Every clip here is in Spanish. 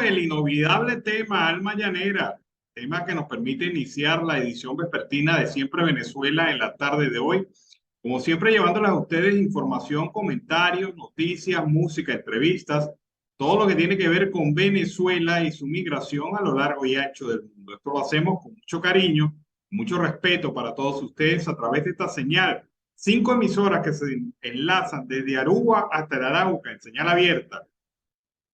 el inolvidable tema Alma Llanera, tema que nos permite iniciar la edición vespertina de Siempre Venezuela en la tarde de hoy. Como siempre, llevándoles a ustedes información, comentarios, noticias, música, entrevistas, todo lo que tiene que ver con Venezuela y su migración a lo largo y ancho del mundo. Esto lo hacemos con mucho cariño, mucho respeto para todos ustedes a través de esta señal. 5 emisoras que se enlazan desde Aruba hasta el Arauca en señal abierta,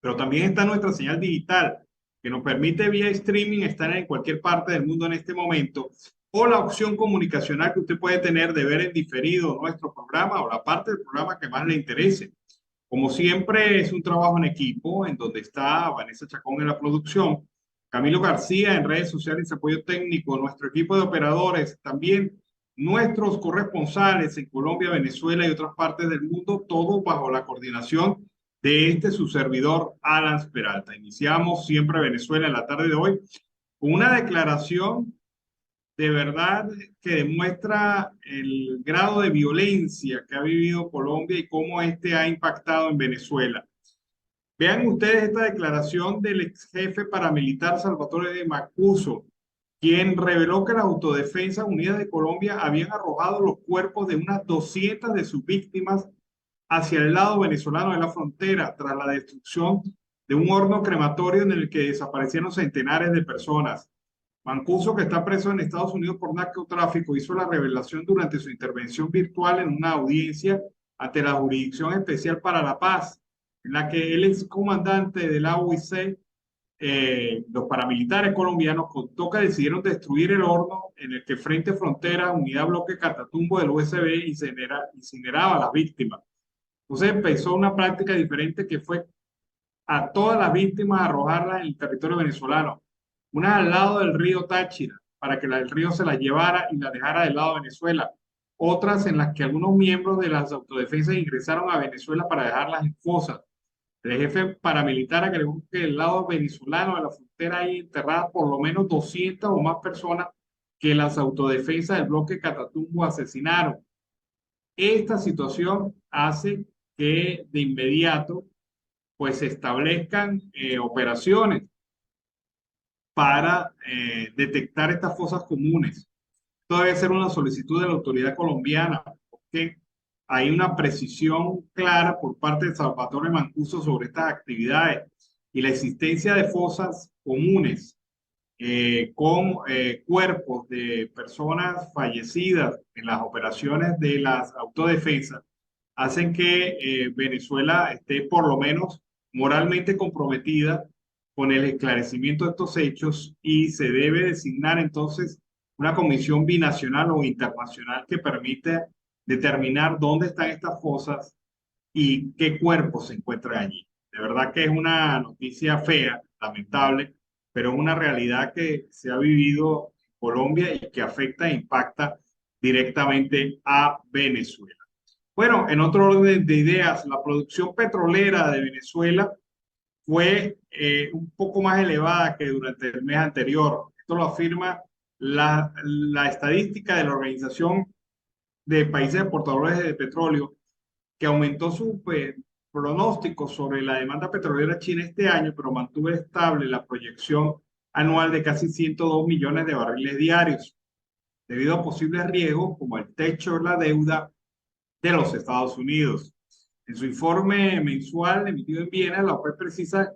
pero también está nuestra señal digital que nos permite vía streaming estar en cualquier parte del mundo en este momento, o la opción comunicacional que usted puede tener de ver en diferido nuestro programa o la parte del programa que más le interese. Como siempre, es un trabajo en equipo en donde está Vanessa Chacón en la producción, Camilo García en redes sociales y apoyo técnico, nuestro equipo de operadores, también nuestros corresponsales en Colombia, Venezuela y otras partes del mundo, todo bajo la coordinación de su servidor, Alan Peralta. Iniciamos Siempre Venezuela en la tarde de hoy con una declaración de verdad que demuestra el grado de violencia que ha vivido Colombia y cómo ha impactado en Venezuela. Vean ustedes esta declaración del ex jefe paramilitar Salvatore de Mancuso, quien reveló que las Autodefensas Unidas de Colombia habían arrojado los cuerpos de unas 200 de sus víctimas hacia el lado venezolano de la frontera tras la destrucción de un horno crematorio en el que desaparecieron centenares de personas. Mancuso, que está preso en Estados Unidos por narcotráfico, hizo la revelación durante su intervención virtual en una audiencia ante la Jurisdicción Especial para la Paz, en la que el excomandante de la OIC, los paramilitares colombianos, contó que decidieron destruir el horno en el que Frente Frontera, Unidad Bloque Catatumbo del USB, incineraba a las víctimas. Entonces empezó una práctica diferente que fue a todas las víctimas arrojarlas en el territorio venezolano. Unas al lado del río Táchira, para que el río se las llevara y las dejara del lado de Venezuela. Otras en las que algunos miembros de las autodefensas ingresaron a Venezuela para dejarlas en fosas. El jefe paramilitar agregó que del lado venezolano de la frontera hay enterradas por lo menos 200 o más personas que las autodefensas del bloque Catatumbo asesinaron. Esta situación hace que de inmediato pues se establezcan operaciones para detectar estas fosas comunes. Esto debe ser una solicitud de la autoridad colombiana, porque hay una precisión clara por parte de Salvatore Mancuso sobre estas actividades y la existencia de fosas comunes con cuerpos de personas fallecidas en las operaciones de las autodefensas hacen que Venezuela esté por lo menos moralmente comprometida con el esclarecimiento de estos hechos y se debe designar entonces una comisión binacional o internacional que permita determinar dónde están estas fosas y qué cuerpos se encuentran allí. De verdad que es una noticia fea, lamentable, pero es una realidad que se ha vivido en Colombia y que afecta e impacta directamente a Venezuela. Bueno, en otro orden de ideas, la producción petrolera de Venezuela fue un poco más elevada que durante el mes anterior. Esto lo afirma la estadística de la Organización de Países Exportadores de Petróleo, que aumentó su pronóstico sobre la demanda petrolera china este año, pero mantuvo estable la proyección anual de casi 102 millones de barriles diarios, debido a posibles riesgos como el techo de la deuda de los Estados Unidos. En su informe mensual emitido en Viena, la OPEP precisa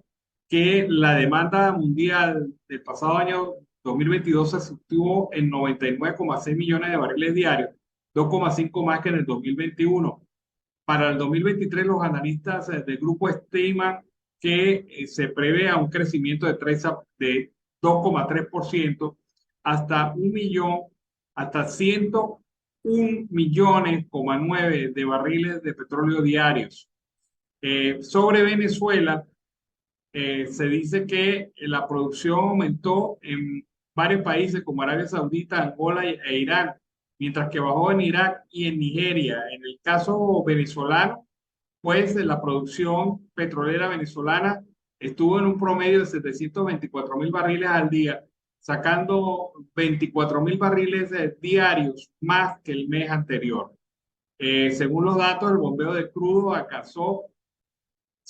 que la demanda mundial del pasado año 2022 se sostuvo en 99,6 millones de barriles diarios, 2,5 más que en el 2021. Para el 2023, los analistas del grupo estiman que se prevé a un crecimiento de 2,3% hasta 101 millones, 9 de barriles de petróleo diarios. Sobre Venezuela, se dice que la producción aumentó en varios países como Arabia Saudita, Angola e Irán, mientras que bajó en Irak y en Nigeria. En el caso venezolano, pues la producción petrolera venezolana estuvo en un promedio de 724.000 barriles al día, sacando 24.000 barriles diarios más que el mes anterior. Según los datos, el bombeo de crudo alcanzó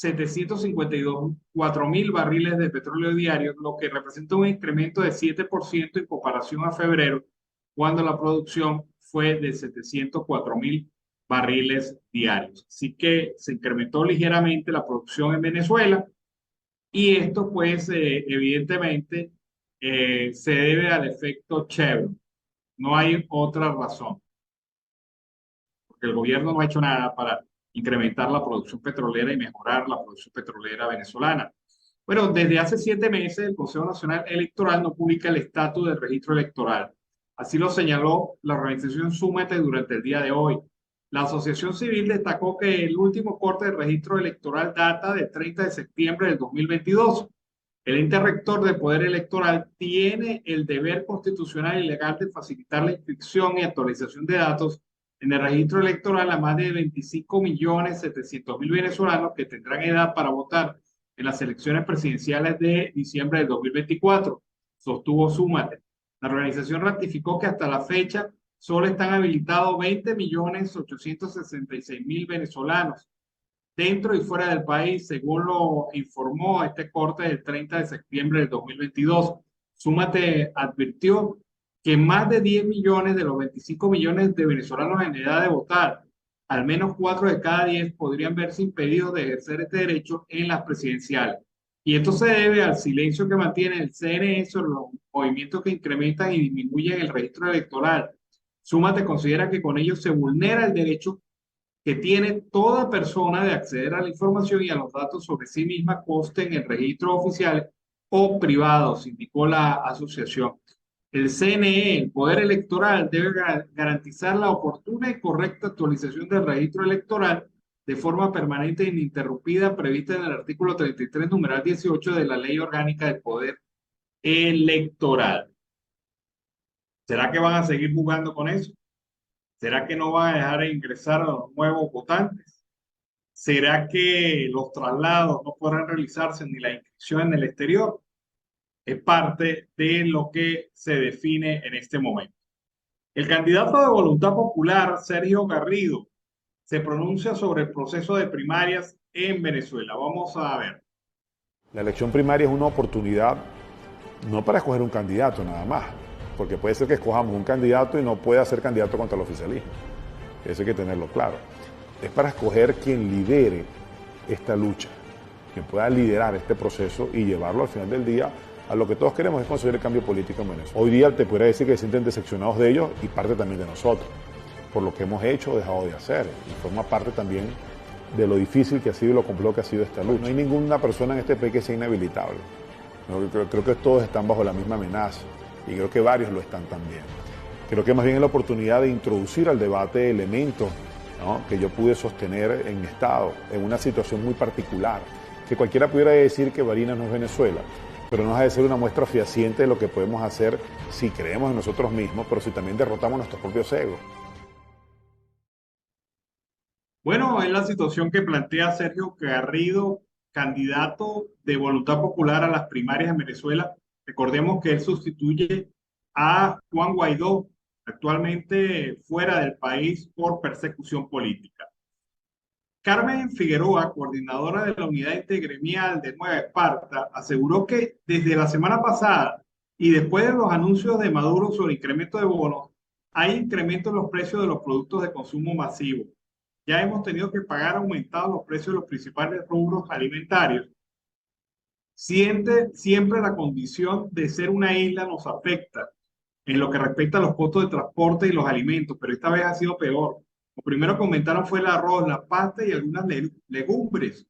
754.000 barriles de petróleo diarios, lo que representa un incremento de 7% en comparación a febrero, cuando la producción fue de 704.000 barriles diarios. Así que se incrementó ligeramente la producción en Venezuela y esto pues evidentemente se debe al efecto Chevron. No hay otra razón, porque el gobierno no ha hecho nada para incrementar la producción petrolera y mejorar la producción petrolera venezolana. Bueno, desde hace 7 meses el Consejo Nacional Electoral no publica el estatus del registro electoral. Así lo señaló la organización Súmate durante el día de hoy. La Asociación Civil destacó que el último corte del registro electoral data del 30 de septiembre del 2022. El ente rector del Poder Electoral tiene el deber constitucional y legal de facilitar la inscripción y actualización de datos en el registro electoral a más de 25.700.000 venezolanos que tendrán edad para votar en las elecciones presidenciales de diciembre del 2024, sostuvo Súmate. La organización ratificó que hasta la fecha solo están habilitados 20.866.000 venezolanos dentro y fuera del país, según lo informó este corte del 30 de septiembre del 2022. Súmate advirtió que más de 10 millones de los 25 millones de venezolanos en edad de votar, al menos 4 de cada 10 podrían verse impedidos de ejercer este derecho en las presidenciales. Y esto se debe al silencio que mantiene el CNE sobre los movimientos que incrementan y disminuyen el registro electoral. Súmate considera que con ello se vulnera el derecho que tiene toda persona de acceder a la información y a los datos sobre sí misma, conste en el registro oficial o privados, indicó la asociación. El CNE, el Poder Electoral, debe garantizar la oportuna y correcta actualización del registro electoral de forma permanente e ininterrumpida, prevista en el artículo 33, numeral 18 de la Ley Orgánica del Poder Electoral. ¿Será que van a seguir jugando con eso? ¿Será que no van a dejar de ingresar a los nuevos votantes? ¿Será que los traslados no podrán realizarse ni la inscripción en el exterior? Es parte de lo que se define en este momento. El candidato de Voluntad Popular, Sergio Garrido, se pronuncia sobre el proceso de primarias en Venezuela. Vamos a ver. La elección primaria es una oportunidad no para escoger un candidato nada más, porque puede ser que escojamos un candidato y no pueda ser candidato contra el oficialismo. Eso hay que tenerlo claro. Es para escoger quien lidere esta lucha, quien pueda liderar este proceso y llevarlo al final del día a lo que todos queremos, es conseguir el cambio político en Venezuela. Hoy día te podría decir que se sienten decepcionados de ellos y parte también de nosotros, por lo que hemos hecho o dejado de hacer, y forma parte también de lo difícil que ha sido y lo complejo que ha sido esta lucha. No hay ninguna persona en este país que sea inhabilitable. Creo que todos están bajo la misma amenaza y creo que varios lo están también. Creo que más bien es la oportunidad de introducir al debate elementos, ¿no?, que yo pude sostener en mi estado, en una situación muy particular, que cualquiera pudiera decir que Barinas no es Venezuela, pero no deja de ser una muestra fehaciente de lo que podemos hacer si creemos en nosotros mismos, pero si también derrotamos nuestros propios egos. Bueno, es la situación que plantea Sergio Garrido, candidato de Voluntad Popular a las primarias en Venezuela. Recordemos que él sustituye a Juan Guaidó, actualmente fuera del país por persecución política. Carmen Figueroa, coordinadora de la unidad intergremial de Nueva Esparta, aseguró que desde la semana pasada y después de los anuncios de Maduro sobre incremento de bonos, hay incremento en los precios de los productos de consumo masivo. Ya hemos tenido que pagar aumentados los precios de los principales rubros alimentarios. Siempre la condición de ser una isla nos afecta en lo que respecta a los costos de transporte y los alimentos, pero esta vez ha sido peor. Lo primero que aumentaron fue el arroz, la pasta y algunas legumbres,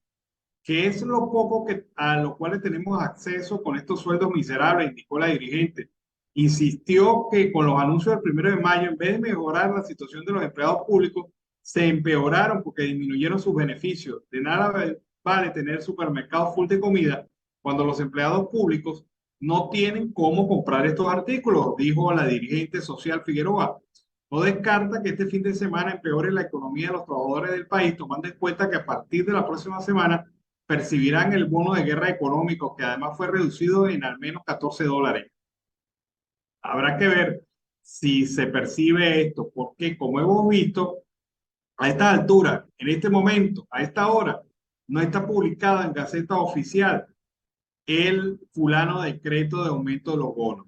que es lo poco a lo cual tenemos acceso con estos sueldos miserables, indicó la dirigente. Insistió que con los anuncios del 1 de mayo, en vez de mejorar la situación de los empleados públicos, se empeoraron porque disminuyeron sus beneficios. De nada vale tener supermercados full de comida cuando los empleados públicos no tienen cómo comprar estos artículos, dijo la dirigente social Figueroa. No descarta que este fin de semana empeore la economía de los trabajadores del país, tomando en cuenta que a partir de la próxima semana percibirán el bono de guerra económico, que además fue reducido en al menos $14. Habrá que ver si se percibe esto, porque como hemos visto, a esta altura, en este momento, a esta hora, no está publicado en Gaceta Oficial el fulano decreto de aumento de los bonos.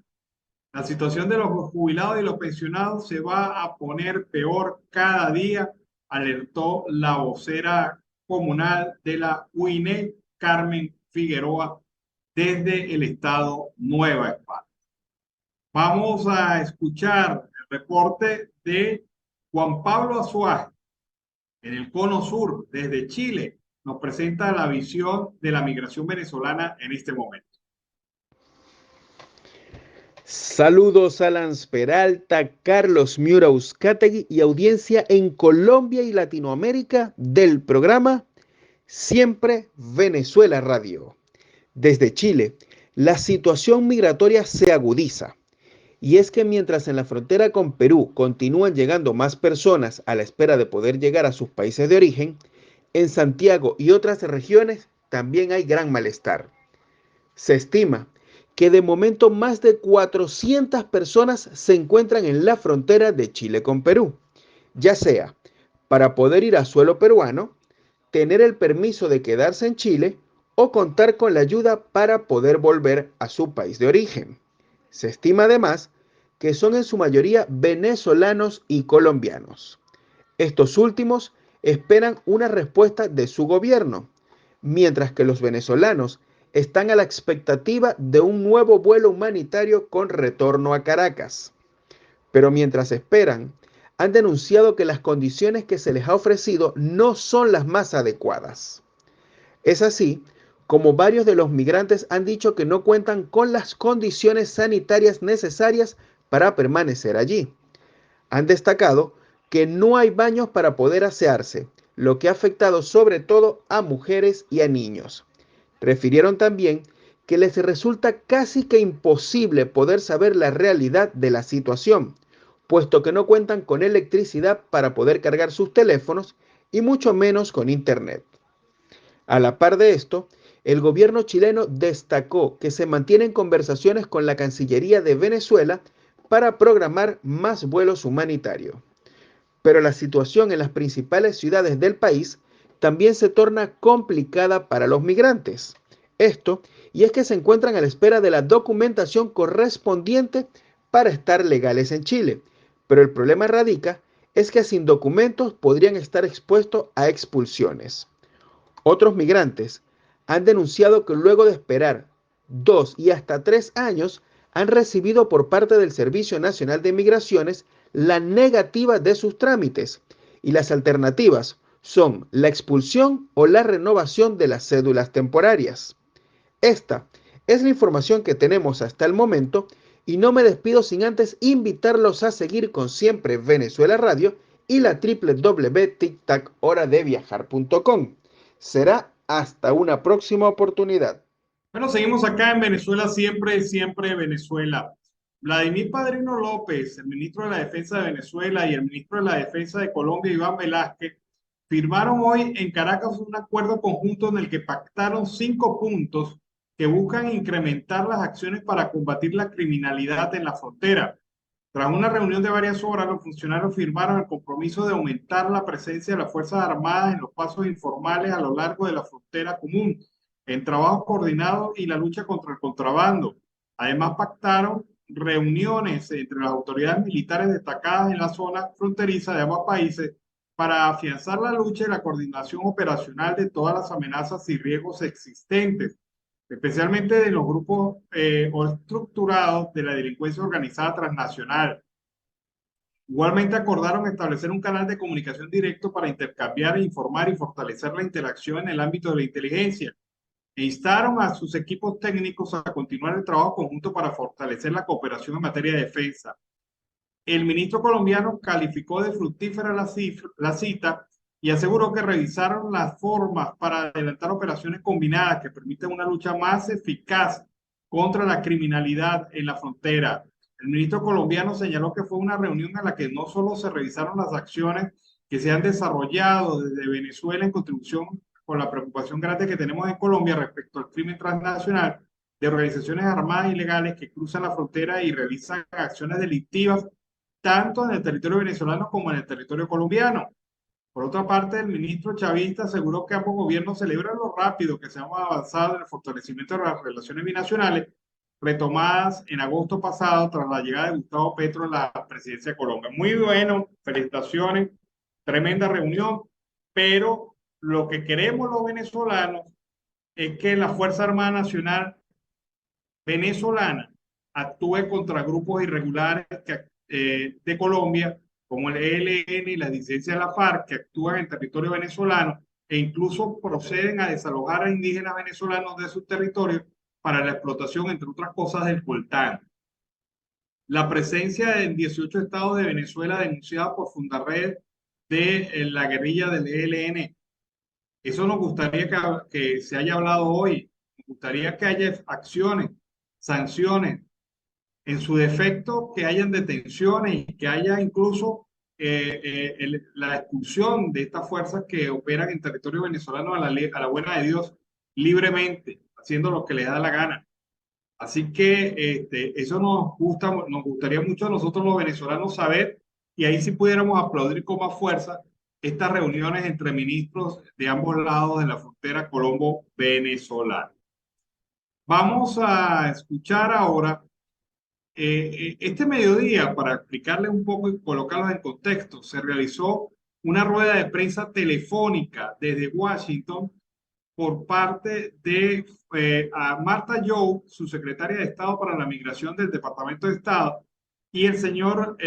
La situación de los jubilados y los pensionados se va a poner peor cada día, alertó la vocera comunal de la UINE, Carmen Figueroa, desde el estado Nueva Esparta. Vamos a escuchar el reporte de Juan Pablo Azuaje en el Cono Sur, desde Chile. Nos presenta la visión de la migración venezolana en este momento. Saludos a Lance Peralta, Carlos Miura Uzcategui y audiencia en Colombia y Latinoamérica del programa Siempre Venezuela Radio. Desde Chile, la situación migratoria se agudiza. Y es que mientras en la frontera con Perú continúan llegando más personas a la espera de poder llegar a sus países de origen, en Santiago y otras regiones también hay gran malestar. Se estima que de momento más de 400 personas se encuentran en la frontera de Chile con Perú, ya sea para poder ir a suelo peruano, tener el permiso de quedarse en Chile o contar con la ayuda para poder volver a su país de origen. Se estima además que son en su mayoría venezolanos y colombianos. Estos últimos esperan una respuesta de su gobierno, mientras que los venezolanos están a la expectativa de un nuevo vuelo humanitario con retorno a Caracas. Pero mientras esperan, han denunciado que las condiciones que se les ha ofrecido no son las más adecuadas. Es así como varios de los migrantes han dicho que no cuentan con las condiciones sanitarias necesarias para permanecer allí. Han destacado que no hay baños para poder asearse, lo que ha afectado sobre todo a mujeres y a niños. Refirieron también que les resulta casi que imposible poder saber la realidad de la situación, puesto que no cuentan con electricidad para poder cargar sus teléfonos y mucho menos con internet. A la par de esto, el gobierno chileno destacó que se mantienen conversaciones con la Cancillería de Venezuela para programar más vuelos humanitarios. Pero la situación en las principales ciudades del país también se torna complicada para los migrantes. Esto, y es que se encuentran a la espera de la documentación correspondiente para estar legales en Chile. Pero el problema radica es que sin documentos podrían estar expuestos a expulsiones. Otros migrantes han denunciado que luego de esperar 2 y hasta 3 años han recibido por parte del Servicio Nacional de Migraciones la negativa de sus trámites y las alternativas son la expulsión o la renovación de las cédulas temporarias. Esta es la información que tenemos hasta el momento y no me despido sin antes invitarlos a seguir con Siempre Venezuela Radio y la www.tictachoradeviajar.com. Será hasta una próxima oportunidad. Bueno, seguimos acá en Venezuela, siempre, siempre Venezuela. Vladimir Padrino López, el ministro de la Defensa de Venezuela, y el ministro de la Defensa de Colombia, Iván Velázquez, firmaron hoy en Caracas un acuerdo conjunto en el que pactaron 5 puntos que buscan incrementar las acciones para combatir la criminalidad en la frontera. Tras una reunión de varias horas, los funcionarios firmaron el compromiso de aumentar la presencia de las Fuerzas Armadas en los pasos informales a lo largo de la frontera común, en trabajo coordinado y la lucha contra el contrabando. Además, pactaron reuniones entre las autoridades militares destacadas en la zona fronteriza de ambos países para afianzar la lucha y la coordinación operacional de todas las amenazas y riesgos existentes, especialmente de los grupos o estructurados de la delincuencia organizada transnacional. Igualmente acordaron establecer un canal de comunicación directo para intercambiar, informar y fortalecer la interacción en el ámbito de la inteligencia. E instaron a sus equipos técnicos a continuar el trabajo conjunto para fortalecer la cooperación en materia de defensa. El ministro colombiano calificó de fructífera la cita y aseguró que revisaron las formas para adelantar operaciones combinadas que permiten una lucha más eficaz contra la criminalidad en la frontera. El ministro colombiano señaló que fue una reunión en la que no solo se revisaron las acciones que se han desarrollado desde Venezuela en contribución con la preocupación grande que tenemos en Colombia respecto al crimen transnacional de organizaciones armadas ilegales que cruzan la frontera y realizan acciones delictivas tanto en el territorio venezolano como en el territorio colombiano. Por otra parte, el ministro chavista aseguró que ambos gobiernos celebran lo rápido que se han avanzado en el fortalecimiento de las relaciones binacionales retomadas en agosto pasado tras la llegada de Gustavo Petro a la presidencia de Colombia. Muy bueno, felicitaciones, tremenda reunión, pero lo que queremos los venezolanos es que la Fuerza Armada Nacional venezolana actúe contra grupos irregulares de Colombia, como el ELN y las disidencias de la FARC, que actúan en territorio venezolano e incluso proceden a desalojar a indígenas venezolanos de sus territorios para la explotación, entre otras cosas, del coltán. La presencia en 18 estados de Venezuela denunciada por Fundarred de la guerrilla del ELN. Eso nos gustaría que se haya hablado hoy. Nos gustaría que haya acciones, sanciones, en su defecto, que hayan detenciones y que haya incluso la expulsión de estas fuerzas que operan en territorio venezolano a la buena de Dios libremente, haciendo lo que les da la gana. Así que eso nos gustaría mucho a nosotros los venezolanos saber, y ahí sí pudiéramos aplaudir con más fuerza estas reuniones entre ministros de ambos lados de la frontera colombo-venezolana. Vamos a escuchar ahora este mediodía, para explicarles un poco y colocarlos en contexto. Se realizó una rueda de prensa telefónica desde Washington por parte de a Marta Young, su secretaria de Estado para la Migración del Departamento de Estado, y el señor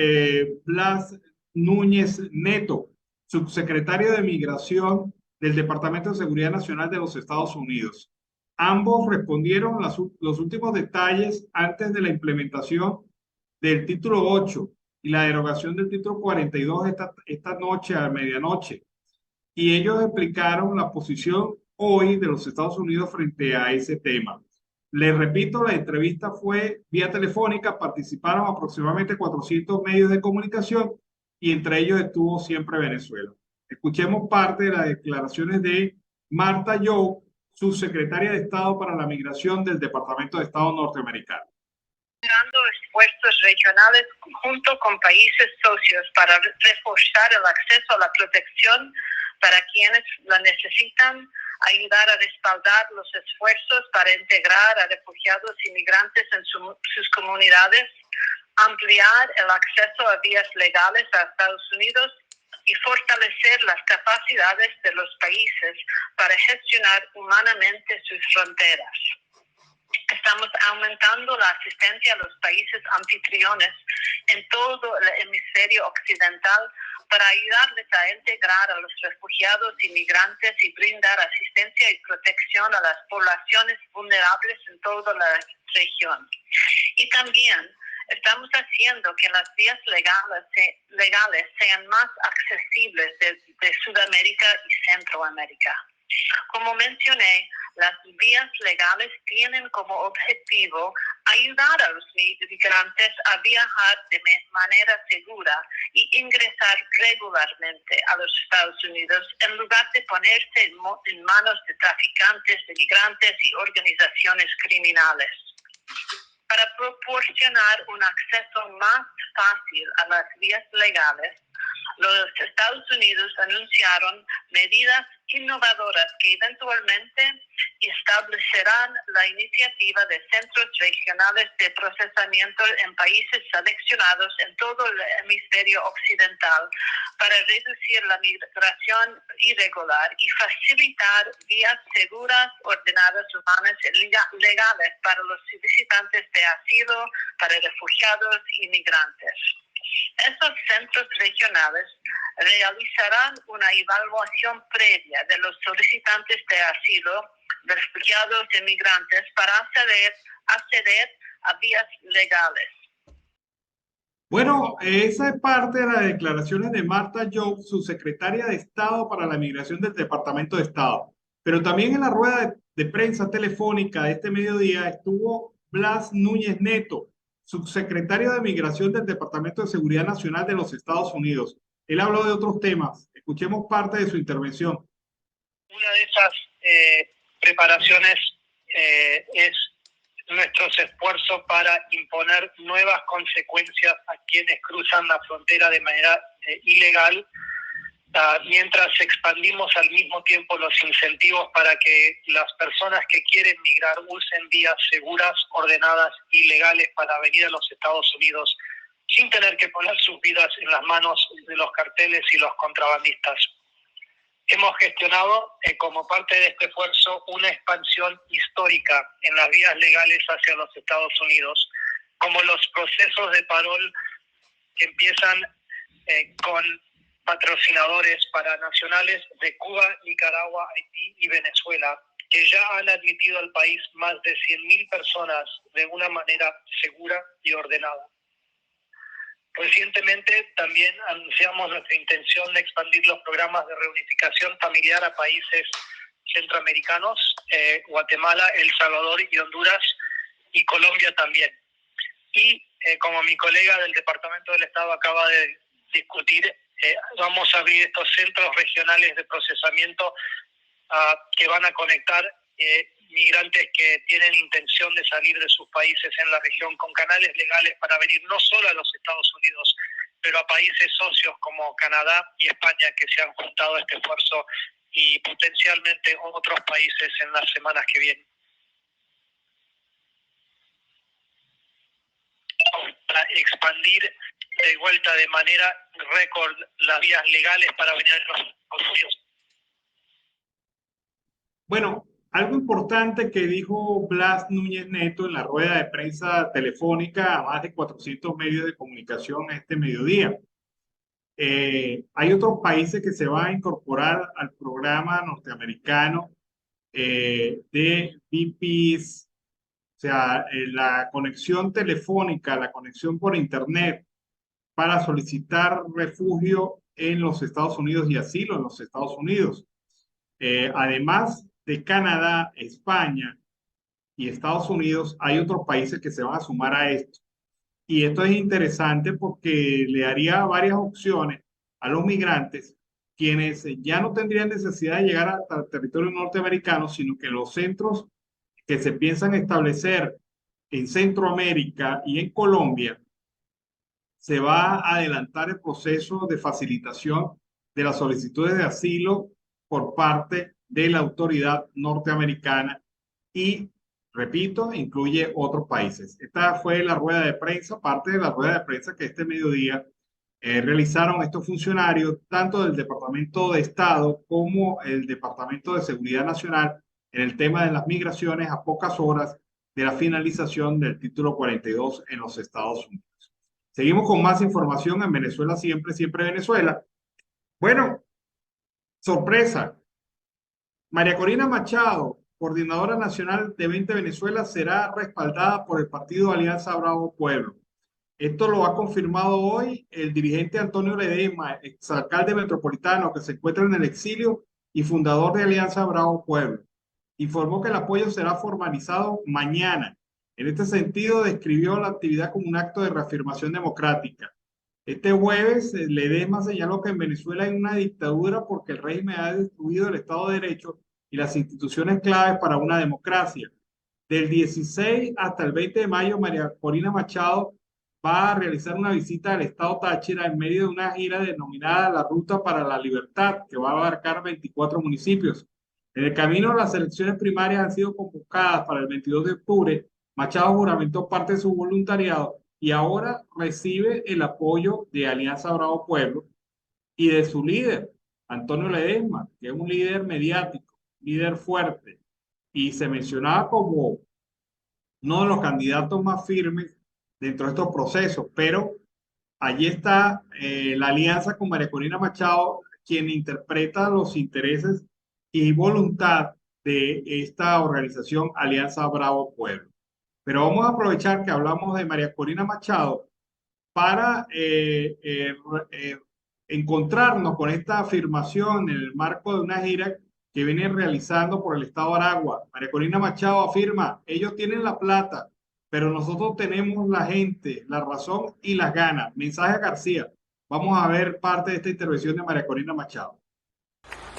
Blas Núñez Neto, subsecretario de Migración del Departamento de Seguridad Nacional de los Estados Unidos. Ambos respondieron los últimos detalles antes de la implementación del título 8 y la derogación del título 42 esta noche a medianoche. Y ellos explicaron la posición hoy de los Estados Unidos frente a ese tema. Les repito, la entrevista fue vía telefónica, participaron aproximadamente 400 medios de comunicación y entre ellos estuvo Siempre Venezuela. Escuchemos parte de las declaraciones de Marta Young, subsecretaria de Estado para la Migración del Departamento de Estado norteamericano. Esfuerzos regionales junto con países socios para reforzar el acceso a la protección para quienes la necesitan, ayudar a respaldar los esfuerzos para integrar a refugiados y migrantes en sus comunidades, ampliar el acceso a vías legales a Estados Unidos y fortalecer las capacidades de los países para gestionar humanamente sus fronteras. Estamos aumentando la asistencia a los países anfitriones en todo el hemisferio occidental para ayudarles a integrar a los refugiados y migrantes y brindar asistencia y protección a las poblaciones vulnerables en toda la región. Y también estamos haciendo que las vías legales sean más accesibles de Sudamérica y Centroamérica. Como mencioné, las vías legales tienen como objetivo ayudar a los migrantes a viajar de manera segura y ingresar regularmente a los Estados Unidos en lugar de ponerse en manos de traficantes de migrantes y organizaciones criminales. Para proporcionar un acceso más fácil a las vías legales, los Estados Unidos anunciaron medidas innovadoras que eventualmente establecerán la iniciativa de centros regionales de procesamiento en países seleccionados en todo el hemisferio occidental para reducir la migración irregular y facilitar vías seguras, ordenadas, humanas y legales para los solicitantes de asilo, para refugiados y migrantes. Estos centros regionales realizarán una evaluación previa de los solicitantes de asilo, refugiados y migrantes para acceder a vías legales. Bueno, esa es parte de las declaraciones de Marta Young, subsecretaria de Estado para la Migración del Departamento de Estado. Pero también en la rueda de prensa telefónica de este mediodía estuvo Blas Núñez Neto, subsecretario de Migración del Departamento de Seguridad Nacional de los Estados Unidos. Él habló de otros temas. Escuchemos parte de su intervención. Una de esas preparaciones es nuestros esfuerzos para imponer nuevas consecuencias a quienes cruzan la frontera de manera ilegal, mientras expandimos al mismo tiempo los incentivos para que las personas que quieren migrar usen vías seguras, ordenadas y legales para venir a los Estados Unidos sin tener que poner sus vidas en las manos de los carteles y los contrabandistas. Hemos gestionado, como parte de este esfuerzo, una expansión histórica en las vías legales hacia los Estados Unidos, como los procesos de parol que empiezan con patrocinadores para nacionales de Cuba, Nicaragua, Haití y Venezuela, que ya han admitido al país más de 100.000 personas de una manera segura y ordenada. Recientemente también anunciamos nuestra intención de expandir los programas de reunificación familiar a países centroamericanos, Guatemala, El Salvador y Honduras, y Colombia también. Y como mi colega del Departamento del Estado acaba de discutir, vamos a abrir estos centros regionales de procesamiento que van a conectar migrantes que tienen intención de salir de sus países en la región con canales legales para venir no solo a los Estados Unidos, pero a países socios como Canadá y España que se han juntado a este esfuerzo y potencialmente otros países en las semanas que vienen. Para expandir de vuelta de manera récord las vías legales para venir a los Estados Unidos. Bueno, algo importante que dijo Blas Núñez Neto en la rueda de prensa telefónica a más de 400 medios de comunicación este mediodía. Hay otros países que se van a incorporar al programa norteamericano de VPs, o sea, la conexión telefónica, la conexión por internet para solicitar refugio en los Estados Unidos y asilo en los Estados Unidos. Además de Canadá, España y Estados Unidos, hay otros países que se van a sumar a esto. Y esto es interesante porque le daría varias opciones a los migrantes, quienes ya no tendrían necesidad de llegar hasta el territorio norteamericano, sino que los centros que se piensan establecer en Centroamérica y en Colombia, se va a adelantar el proceso de facilitación de las solicitudes de asilo por parte de la autoridad norteamericana y, repito, incluye otros países. Esta fue la rueda de prensa, parte de la rueda de prensa que este mediodía realizaron estos funcionarios, tanto del Departamento de Estado como el Departamento de Seguridad Nacional, en el tema de las migraciones a pocas horas de la finalización del título 42 en los Estados Unidos. Seguimos con más información en Venezuela Siempre, Siempre Venezuela. Bueno, sorpresa. María Corina Machado, coordinadora nacional de 20 Venezuela, será respaldada por el partido Alianza Bravo Pueblo. Esto lo ha confirmado hoy el dirigente Antonio Ledesma, exalcalde metropolitano que se encuentra en el exilio y fundador de Alianza Bravo Pueblo. Informó que el apoyo será formalizado mañana. En este sentido, describió la actividad como un acto de reafirmación democrática. Este jueves, Ledesma señaló que en Venezuela hay una dictadura porque el régimen ha destruido el Estado de Derecho y las instituciones claves para una democracia. Del 16 hasta el 20 de mayo, María Corina Machado va a realizar una visita al Estado Táchira en medio de una gira denominada La Ruta para la Libertad, que va a abarcar 24 municipios. En el camino, las elecciones primarias han sido convocadas para el 22 de octubre. Machado juramentó parte de su voluntariado y ahora recibe el apoyo de Alianza Bravo Pueblo y de su líder, Antonio Ledesma, que es un líder mediático, líder fuerte, y se mencionaba como uno de los candidatos más firmes dentro de estos procesos, pero allí está la alianza con María Corina Machado, quien interpreta los intereses y voluntad de esta organización Alianza Bravo Pueblo. Pero vamos a aprovechar que hablamos de María Corina Machado para encontrarnos con esta afirmación en el marco de una gira que viene realizando por el estado de Aragua. María Corina Machado afirma, ellos tienen la plata, pero nosotros tenemos la gente, la razón y las ganas. Mensaje a García. Vamos a ver parte de esta intervención de María Corina Machado.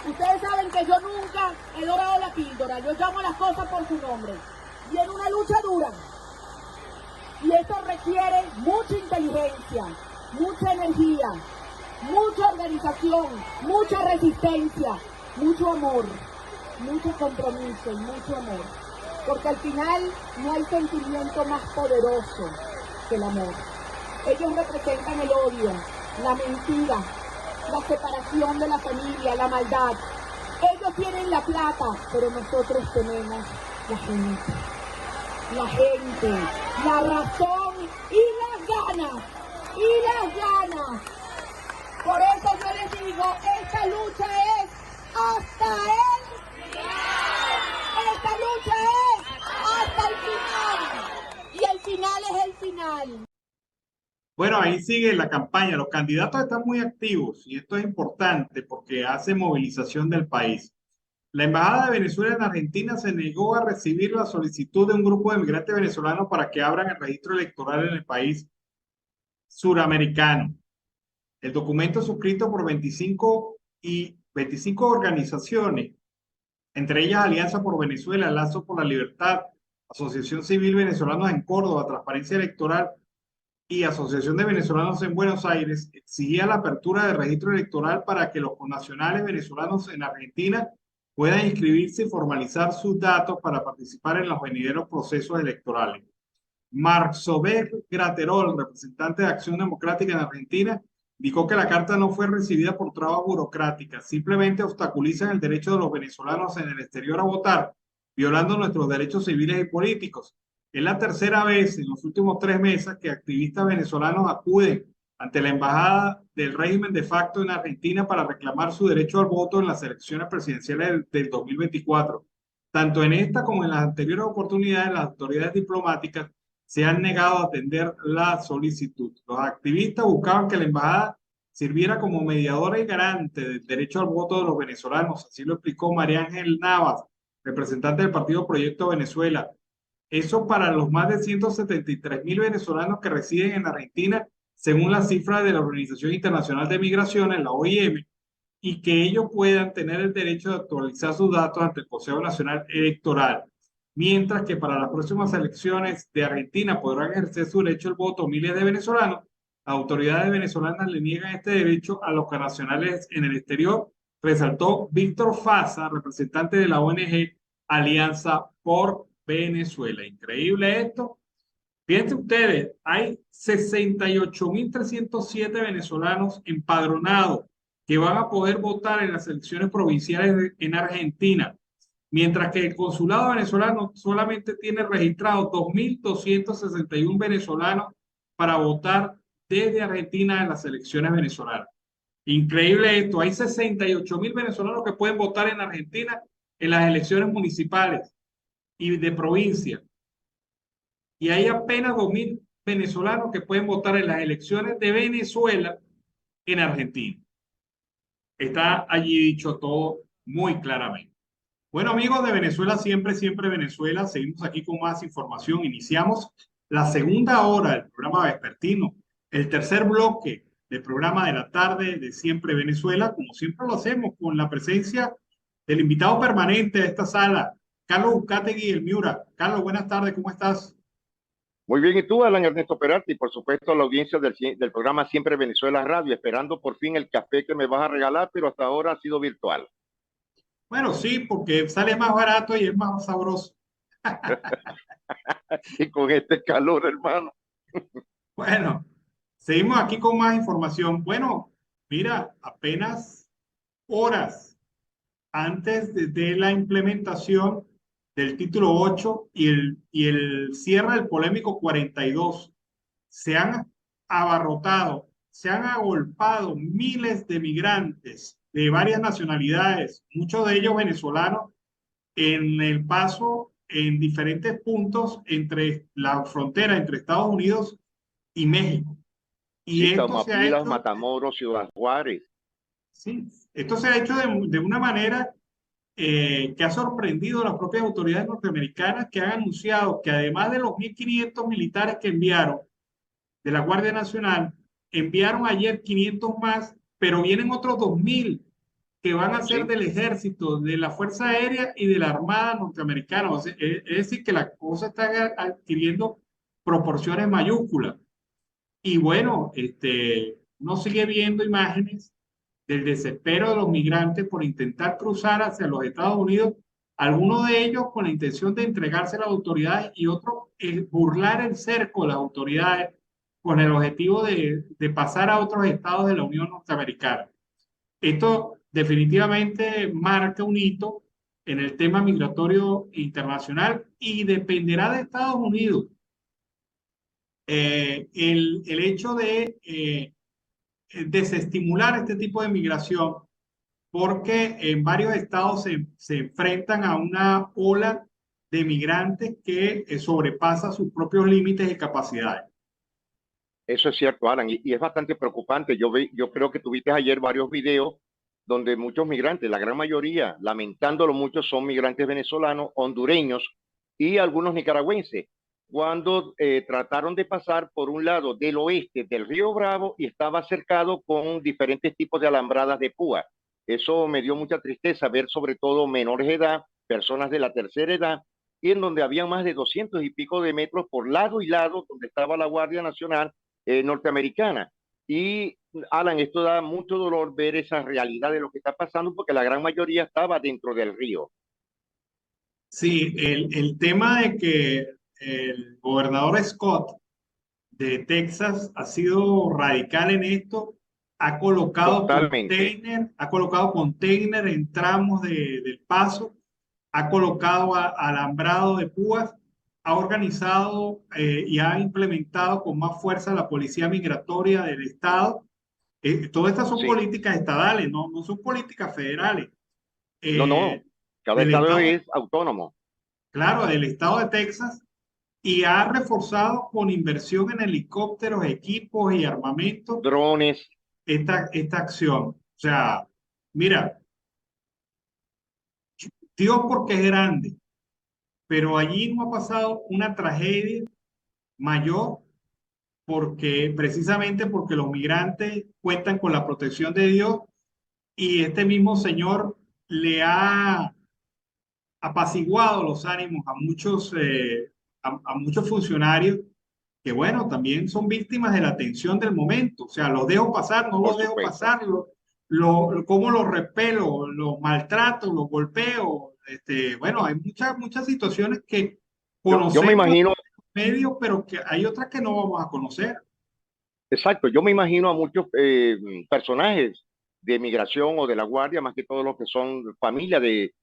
Ustedes saben que yo nunca he dorado la píldora, yo llamo las cosas por su nombre. Y en una lucha dura. Y esto requiere mucha inteligencia, mucha energía, mucha organización, mucha resistencia, mucho amor, mucho compromiso y mucho amor. Porque al final no hay sentimiento más poderoso que el amor. Ellos representan el odio, la mentira, la separación de la familia, la maldad. Ellos tienen la plata, pero nosotros tenemos la gente, la razón y las ganas, Por eso yo les digo, esta lucha es hasta el final. Esta lucha es hasta el final. Y el final es el final. Bueno, ahí sigue la campaña. Los candidatos están muy activos y esto es importante porque hace movilización del país. La Embajada de Venezuela en Argentina se negó a recibir la solicitud de un grupo de migrantes venezolanos para que abran el registro electoral en el país suramericano. El documento suscrito por 25 organizaciones, entre ellas Alianza por Venezuela, Lazo por la Libertad, Asociación Civil Venezolanos en Córdoba, Transparencia Electoral y Asociación de Venezolanos en Buenos Aires, exigía la apertura de registro electoral para que los connacionales venezolanos en Argentina puedan inscribirse y formalizar sus datos para participar en los venideros procesos electorales. Marxober Graterol, representante de Acción Democrática en Argentina, dijo que la carta no fue recibida por trabas burocráticas, simplemente obstaculizan el derecho de los venezolanos en el exterior a votar, violando nuestros derechos civiles y políticos. Es la tercera vez en los últimos 3 meses que activistas venezolanos acuden ante la embajada del régimen de facto en Argentina para reclamar su derecho al voto en las elecciones presidenciales del 2024. Tanto en esta como en las anteriores oportunidades, las autoridades diplomáticas se han negado a atender la solicitud. Los activistas buscaban que la embajada sirviera como mediadora y garante del derecho al voto de los venezolanos, así lo explicó María Ángel Navas, representante del Partido Proyecto Venezuela. Eso para los más de 173.000 venezolanos que residen en Argentina, según las cifras de la Organización Internacional de Migraciones, la OIM, y que ellos puedan tener el derecho de actualizar sus datos ante el Consejo Nacional Electoral. Mientras que para las próximas elecciones de Argentina podrán ejercer su derecho al voto miles de venezolanos, las autoridades venezolanas le niegan este derecho a los connacionales en el exterior, resaltó Víctor Faza, representante de la ONG Alianza por Venezuela. Increíble esto. Fíjense ustedes, hay 68.307 venezolanos empadronados que van a poder votar en las elecciones provinciales en Argentina, mientras que el consulado venezolano solamente tiene registrados 2.261 venezolanos para votar desde Argentina en las elecciones venezolanas. Increíble esto, hay 68.000 venezolanos que pueden votar en Argentina en las elecciones municipales y de provincia. Y hay apenas 2.000 venezolanos que pueden votar en las elecciones de Venezuela en Argentina. Está allí dicho todo muy claramente. Bueno, amigos de Venezuela, siempre Venezuela, seguimos aquí con más información. Iniciamos la segunda hora del programa vespertino, el tercer bloque del programa de la tarde de Siempre Venezuela, como siempre lo hacemos, con la presencia del invitado permanente de esta sala, Carlos Uzcategui, el Miura. Carlos, buenas tardes, ¿cómo estás? Muy bien, ¿y tú, Alan Ernesto Peralta? Y por supuesto a la audiencia del programa Siempre Venezuela Radio, esperando por fin el café que me vas a regalar, pero hasta ahora ha sido virtual. Bueno, sí, porque sale más barato y es más sabroso. Y con este calor, hermano. Bueno, seguimos aquí con más información. Bueno, mira, apenas horas antes de la implementación del título 8 y el cierre del polémico 42, se han abarrotado, se han agolpado miles de migrantes de varias nacionalidades, muchos de ellos venezolanos, en el paso en diferentes puntos entre la frontera entre Estados Unidos y México. Y sí, esto se ha hecho, Matamoros, Ciudad Juárez. Sí, esto se ha hecho de una manera que ha sorprendido a las propias autoridades norteamericanas, que han anunciado que además de los 1.500 militares que enviaron de la Guardia Nacional, enviaron ayer 500 más, pero vienen otros 2.000 que van a ser del ejército, de la Fuerza Aérea y de la Armada norteamericana. O sea, es decir, que la cosa está adquiriendo proporciones mayúsculas. Y bueno, uno sigue viendo imágenes del desespero de los migrantes por intentar cruzar hacia los Estados Unidos, algunos de ellos con la intención de entregarse a las autoridades y otros burlar el cerco de las autoridades con el objetivo de pasar a otros estados de la Unión Norteamericana. Esto definitivamente marca un hito en el tema migratorio internacional y dependerá de Estados Unidos. El hecho de desestimular este tipo de migración, porque en varios estados se enfrentan a una ola de migrantes que sobrepasa sus propios límites y capacidades. Eso es cierto, Alan, y es bastante preocupante. Yo creo que tuviste ayer varios videos donde muchos migrantes, la gran mayoría, lamentándolo mucho, son migrantes venezolanos, hondureños y algunos nicaragüenses, cuando trataron de pasar por un lado del oeste del río Bravo y estaba cercado con diferentes tipos de alambradas de púa. Eso me dio mucha tristeza ver sobre todo menores de edad, personas de la tercera edad, y en donde había más de 200 y pico de metros por lado y lado donde estaba la Guardia Nacional norteamericana. Y Alan, esto da mucho dolor ver esa realidad de lo que está pasando porque la gran mayoría estaba dentro del río. Sí, el tema de que el gobernador Scott de Texas ha sido radical en esto, Totalmente. ha colocado container en tramos del paso, ha colocado alambrado de púas, ha organizado y ha implementado con más fuerza la policía migratoria del estado. Todas estas son Sí. políticas estadales, no son políticas federales. No, cada Del estado estado, es autónomo. claro, del estado de Texas, y ha reforzado con inversión en helicópteros, equipos y armamento Drones. esta acción. O sea, mira, Dios porque es grande, pero allí no ha pasado una tragedia mayor porque precisamente porque los migrantes cuentan con la protección de Dios y este mismo Señor le ha apaciguado los ánimos a muchos funcionarios que, bueno, también son víctimas de la tensión del momento. O sea, los dejo pasar, no Por los dejo supuesto. pasar, cómo los repelo, los maltrato, los golpeo. Bueno, hay muchas situaciones que Yo me conocemos imagino, en medios, pero que hay otras que no vamos a conocer. exacto, yo me imagino a muchos personajes de migración o de la Guardia, más que todos los que son familia de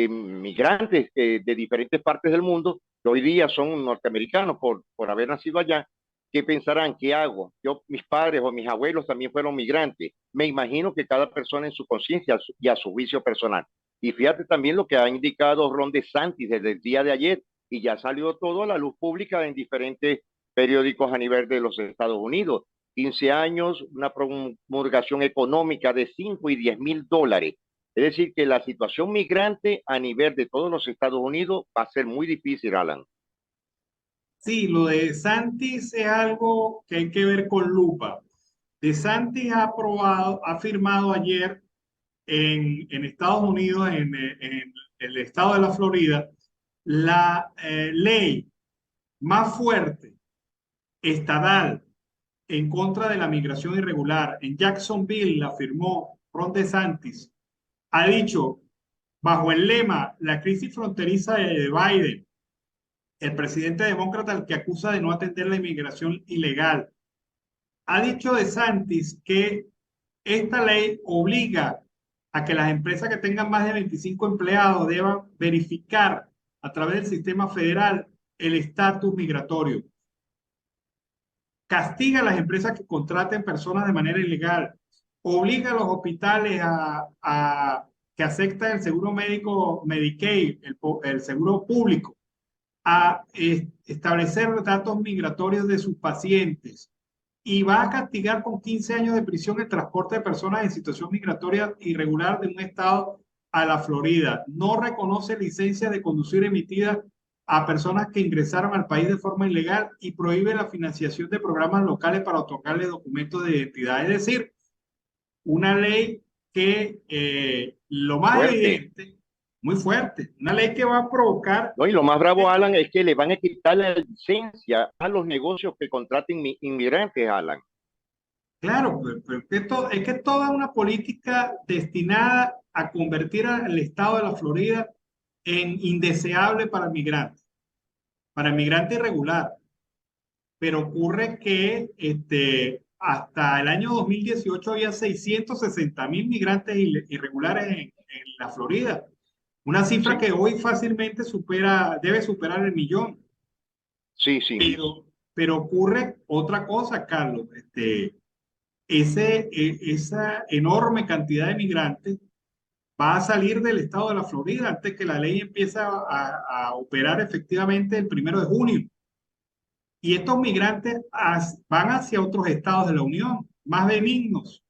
migrantes de diferentes partes del mundo, que hoy día son norteamericanos por haber nacido allá, que pensarán, ¿qué hago? Mis padres o mis abuelos también fueron migrantes. Me imagino que cada persona en su conciencia y a su juicio personal. Y fíjate también lo que ha indicado Ron DeSantis desde el día de ayer, y ya salió todo a la luz pública en diferentes periódicos a nivel de los Estados Unidos. 15 años, una promulgación económica de 5 y 10 mil dólares. Es decir, que la situación migrante a nivel de todos los Estados Unidos va a ser muy difícil, Alan. Sí, lo de DeSantis es algo que hay que ver con lupa. DeSantis ha firmado ayer en Estados Unidos, en el estado de la Florida, la ley más fuerte estatal en contra de la migración irregular. En Jacksonville la firmó Ron DeSantis. Ha dicho, bajo el lema, la crisis fronteriza de Biden, el presidente demócrata al que acusa de no atender la inmigración ilegal, ha dicho DeSantis que esta ley obliga a que las empresas que tengan más de 25 empleados deban verificar a través del sistema federal el estatus migratorio. Castiga a las empresas que contraten personas de manera ilegal. Obliga a los hospitales que aceptan el seguro médico Medicaid, el seguro público, a establecer datos migratorios de sus pacientes y va a castigar con 15 años de prisión el transporte de personas en situación migratoria irregular de un estado a la Florida. No reconoce licencias de conducir emitidas a personas que ingresaron al país de forma ilegal y prohíbe la financiación de programas locales para otorgarles documentos de identidad. Es decir, una ley que lo más evidente, muy fuerte, una ley que va a provocar... No, y lo más bravo, Alan, es que le van a quitar la licencia a los negocios que contraten inmigrantes, Alan. Claro, pero es que toda una política destinada a convertir al estado de la Florida en indeseable para el migrante irregular. Pero ocurre que hasta el año 2018 había 660.000 migrantes irregulares en la Florida. Una cifra Sí, que hoy fácilmente debe superar el millón. sí, sí. Pero ocurre otra cosa, Carlos. Esa enorme cantidad de migrantes va a salir del estado de la Florida antes que la ley empiece a operar efectivamente el 1 de junio. Y estos migrantes van hacia otros estados de la Unión, más benignos.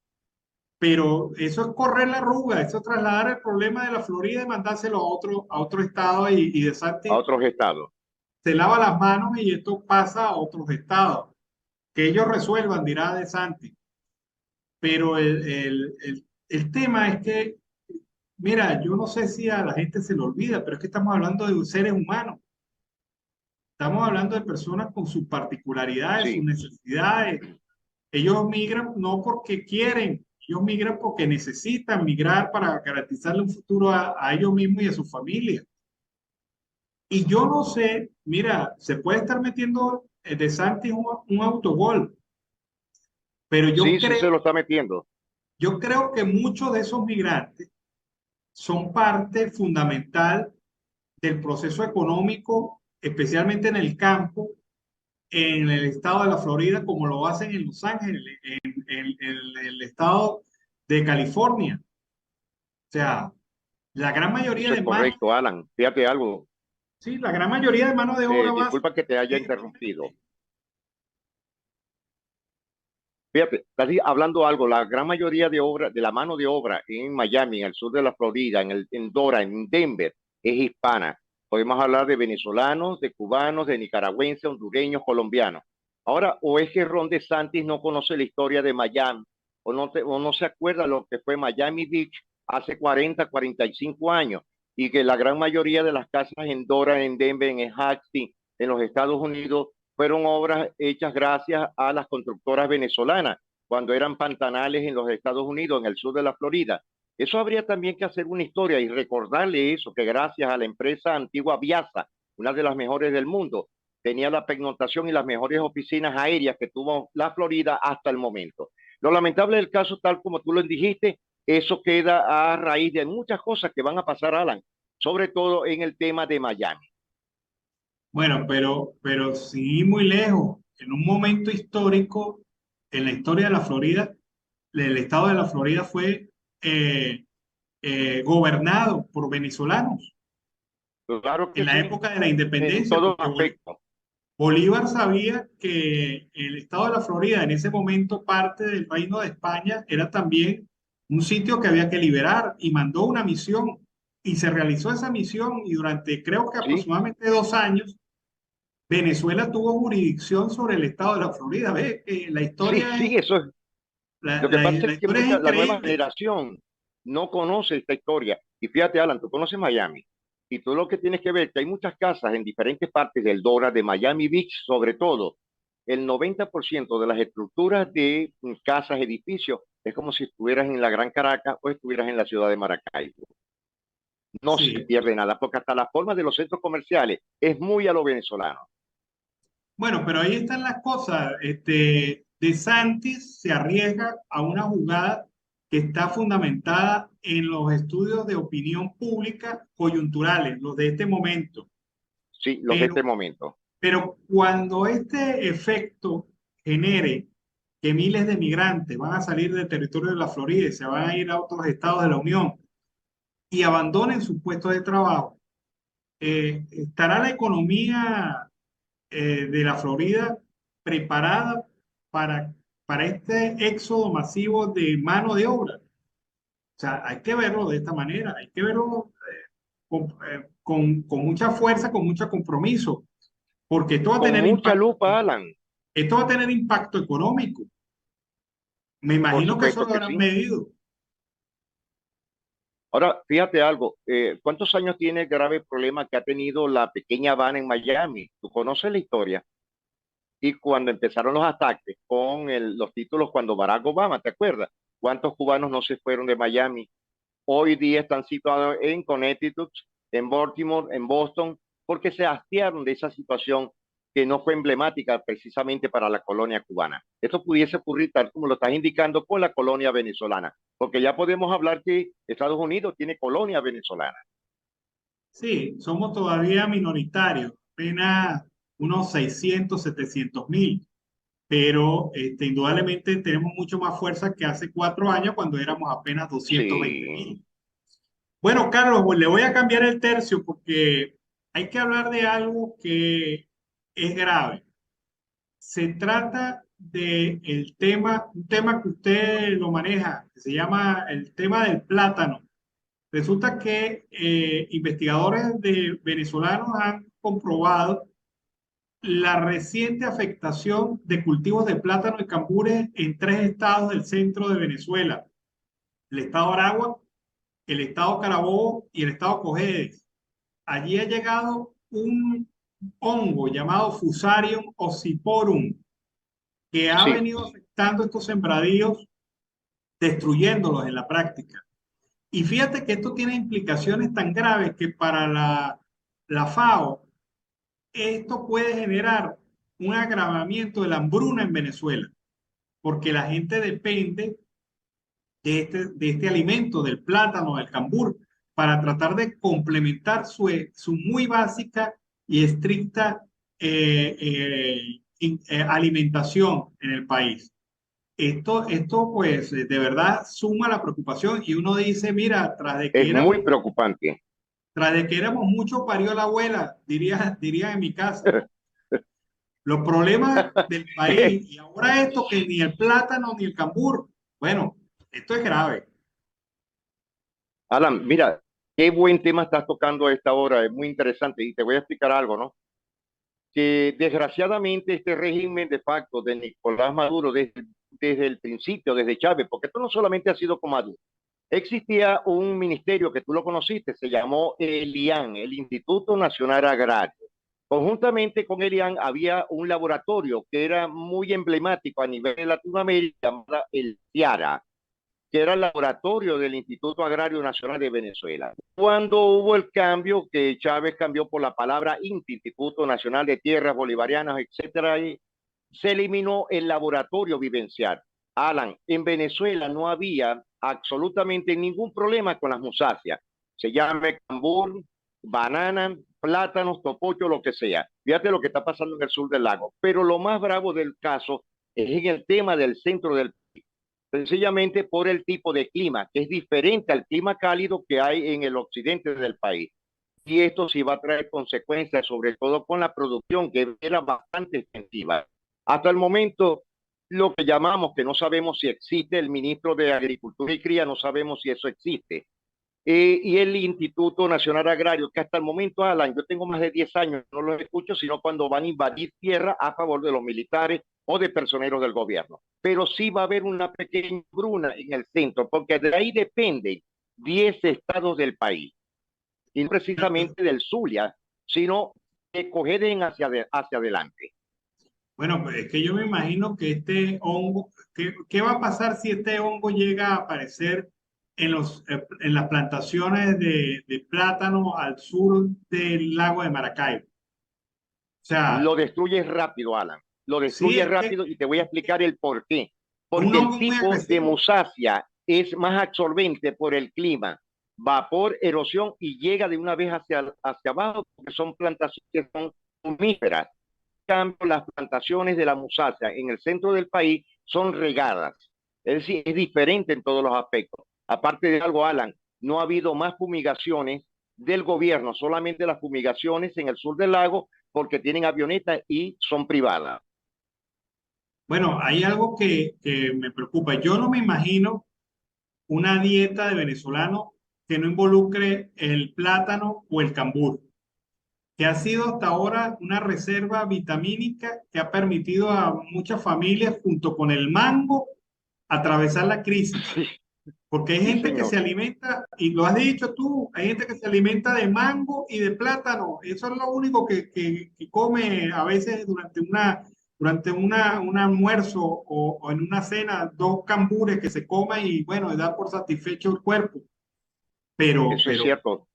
Pero eso es correr la arruga, eso es trasladar el problema de la Florida y mandárselo a otro estado y de A Santi otros estados. se lava las manos y esto pasa a otros estados. Que ellos resuelvan, dirá De Santi. Pero el tema es que, mira, yo no sé si a la gente se le olvida, pero es que estamos hablando de seres humanos. Estamos hablando de personas con sus particularidades, sus Sí, necesidades. Ellos migran no porque quieren, ellos migran porque necesitan migrar para garantizarle un futuro a ellos mismos y a su familia. Y yo no sé, mira, se puede estar metiendo De Santi un autogol, pero sí, sí se lo está metiendo. yo creo que muchos de esos migrantes son parte fundamental del proceso económico, especialmente en el campo, en el estado de la Florida, como lo hacen en Los Ángeles, en el estado de California. O sea, la gran mayoría Eso es de mano, correcto, Alan. Fíjate algo. sí, la gran mayoría de mano de obra va. Disculpa que te haya interrumpido. Fíjate, casi hablando algo, la gran mayoría de obra, de la mano de obra en Miami, en el sur de la Florida, en Dora, en Denver, es hispana. Podemos hablar de venezolanos, de cubanos, de nicaragüenses, hondureños, colombianos. Ahora, o es que Ron DeSantis no conoce la historia de Miami, o no se acuerda lo que fue Miami Beach hace 40, 45 años, y que la gran mayoría de las casas en Dora, en Denver, en Hastings, en los Estados Unidos, fueron obras hechas gracias a las constructoras venezolanas, cuando eran pantanales en los Estados Unidos, en el sur de la Florida. Eso habría también que hacer una historia y recordarle eso, que gracias a la empresa antigua Viasa, una de las mejores del mundo, tenía la pernoctación y las mejores oficinas aéreas que tuvo la Florida hasta el momento. Lo lamentable del caso, tal como tú lo dijiste, eso queda a raíz de muchas cosas que van a pasar, Alan, sobre todo en el tema de Miami. Bueno, pero sí muy lejos. En un momento histórico, en la historia de la Florida, el estado de la Florida fue eh, gobernado por venezolanos Claro en que la sí, época de la en independencia, todo porque aspecto. Bolívar sabía que el estado de la Florida, en ese momento parte del Reino de España, era también un sitio que había que liberar y mandó una misión y se realizó esa misión y durante creo que Sí, aproximadamente 2 años Venezuela tuvo jurisdicción sobre el estado de la Florida. ¿Ves? La sí, historia es, sí, eso es. Lo que pasa la es que historia es la nueva increíble. generación no conoce esta historia. Y fíjate, Alan, tú conoces Miami. Y tú lo que tienes que ver es que hay muchas casas en diferentes partes del Dora, de Miami Beach, sobre todo. El 90% de las estructuras de casas, edificios, es como si estuvieras en la Gran Caracas o estuvieras en la ciudad de Maracaibo. No se Sí. pierde nada, porque hasta la forma de los centros comerciales es muy a lo venezolano. Bueno, pero ahí están las cosas. De Santis se arriesga a una jugada que está fundamentada en los estudios de opinión pública coyunturales, los de este momento. Sí, los de este Pero, momento. pero cuando este efecto genere que miles de migrantes van a salir del territorio de la Florida y se van a ir a otros estados de la Unión y abandonen sus puestos de trabajo, estará la economía de la Florida preparada para, para este éxodo masivo de mano de obra. O sea, hay que verlo de esta manera, hay que verlo con mucha fuerza, con mucho compromiso, porque Con mucha lupa, Alan. esto va a tener impacto económico. Me Por imagino que eso supuesto lo que habrán sí. medido. Ahora, fíjate algo, ¿cuántos años tiene el grave problema que ha tenido la pequeña Habana en Miami? ¿Tú conoces la historia? y cuando empezaron los ataques con los títulos cuando Barack Obama, ¿te acuerdas? ¿Cuántos cubanos no se fueron de Miami? Hoy día están situados en Connecticut, en Baltimore, en Boston, porque se hastiaron de esa situación que no fue emblemática precisamente para la colonia cubana. Esto pudiese ocurrir tal como lo estás indicando con la colonia venezolana, porque ya podemos hablar que Estados Unidos tiene colonia venezolana. Sí, somos todavía minoritarios, apenas unos 600, 700.000, pero indudablemente tenemos mucho más fuerza que hace 4 años cuando éramos apenas 220.000. Sí. Bueno, Carlos, pues le voy a cambiar el tercio porque hay que hablar de algo que es grave. Se trata de un tema que usted lo maneja, que se llama el tema del plátano. Resulta que investigadores venezolanos han comprobado la reciente afectación de cultivos de plátano y cambures en 3 estados del centro de Venezuela: el estado Aragua, el estado Carabobo y el estado Cojedes. Allí ha llegado un hongo llamado Fusarium oxyporum, que ha Sí. venido afectando estos sembradíos, destruyéndolos en la práctica. Y fíjate que esto tiene implicaciones tan graves que para la FAO esto puede generar un agravamiento de la hambruna en Venezuela, porque la gente depende de este alimento, del plátano, del cambur, para tratar de complementar su muy básica y estricta alimentación en el país. Esto pues de verdad suma la preocupación y uno dice, mira, Es muy preocupante. tras de que éramos mucho parió la abuela, diría en mi casa. Los problemas del país y ahora esto que ni el plátano ni el cambur, bueno, esto es grave. Alan, mira, qué buen tema estás tocando a esta hora, es muy interesante y te voy a explicar algo, ¿no? Que desgraciadamente este régimen de facto de Nicolás Maduro desde el principio, desde Chávez, porque esto no solamente ha sido con Maduro, existía un ministerio que tú lo conociste, se llamó el IAN, el Instituto Nacional Agrario. Conjuntamente con el IAN había un laboratorio que era muy emblemático a nivel de Latinoamérica, llamado el CIARA, que era el laboratorio del Instituto Agrario Nacional de Venezuela. Cuando hubo el cambio, que Chávez cambió por la palabra INTI, Instituto Nacional de Tierras Bolivarianas, etcétera, y se eliminó el laboratorio vivencial. Alan, en Venezuela no había absolutamente ningún problema con las musáceas. Se llame cambur, banana, plátanos, topocho, lo que sea. Fíjate lo que está pasando en el sur del lago. Pero lo más bravo del caso es en el tema del centro del país, sencillamente por el tipo de clima, que es diferente al clima cálido que hay en el occidente del país. Y esto sí va a traer consecuencias, sobre todo con la producción, que era bastante extensiva. Hasta el momento, lo que llamamos, que no sabemos si existe, el ministro de Agricultura y Cría, no sabemos si eso existe. Y el Instituto Nacional Agrario, que hasta el momento, Alan, yo tengo más de 10 años, no los escucho, sino cuando van a invadir tierra a favor de los militares o de personeros del gobierno. Pero sí va a haber una pequeña bruna en el centro, porque de ahí dependen 10 estados del país, y no precisamente del Zulia, sino que cogen hacia adelante. Bueno, pues es que yo me imagino que este hongo, ¿qué va a pasar si este hongo llega a aparecer en las plantaciones de plátano al sur del lago de Maracaibo? O sea, Lo destruyes rápido, Alan. Lo sí, destruyes rápido y te voy a explicar el por qué. Porque un el hongo muy tipo de agresivo. musácea es más absorbente por el clima, vapor, erosión y llega de una vez hacia abajo, porque son plantaciones que son humíferas. En cambio, las plantaciones de la musácea en el centro del país son regadas. Es decir, es diferente en todos los aspectos. Aparte de algo, Alan, no ha habido más fumigaciones del gobierno, solamente las fumigaciones en el sur del lago, porque tienen avionetas y son privadas. Bueno, hay algo que me preocupa. Yo no me imagino una dieta de venezolano que no involucre el plátano o el cambur, que ha sido hasta ahora una reserva vitamínica que ha permitido a muchas familias, junto con el mango, atravesar la crisis. Porque hay Sí, gente que señor. se alimenta, y lo has dicho tú, hay gente que se alimenta de mango y de plátano. Eso es lo único que come a veces durante durante un almuerzo o en una cena 2 cambures que se coman y bueno, da por satisfecho el cuerpo. Eso es cierto.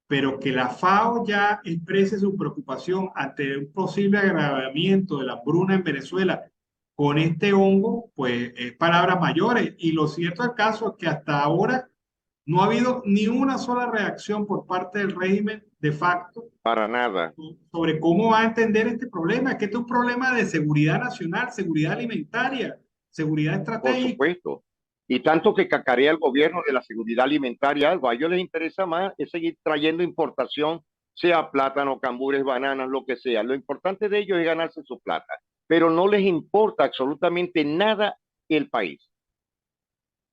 Pero que la FAO ya exprese su preocupación ante un posible agravamiento de la hambruna en Venezuela con este hongo, pues es palabras mayores. Y lo cierto del caso es que hasta ahora no ha habido ni una sola reacción por parte del régimen de facto Para nada. sobre cómo va a entender este problema. Es que este es un problema de seguridad nacional, seguridad alimentaria, seguridad Por estratégica. supuesto. Y tanto que cacarea el gobierno de la seguridad alimentaria, algo, a ellos les interesa más es seguir trayendo importación, sea plátano, cambures, bananas, lo que sea. Lo importante de ellos es ganarse su plata, pero no les importa absolutamente nada el país.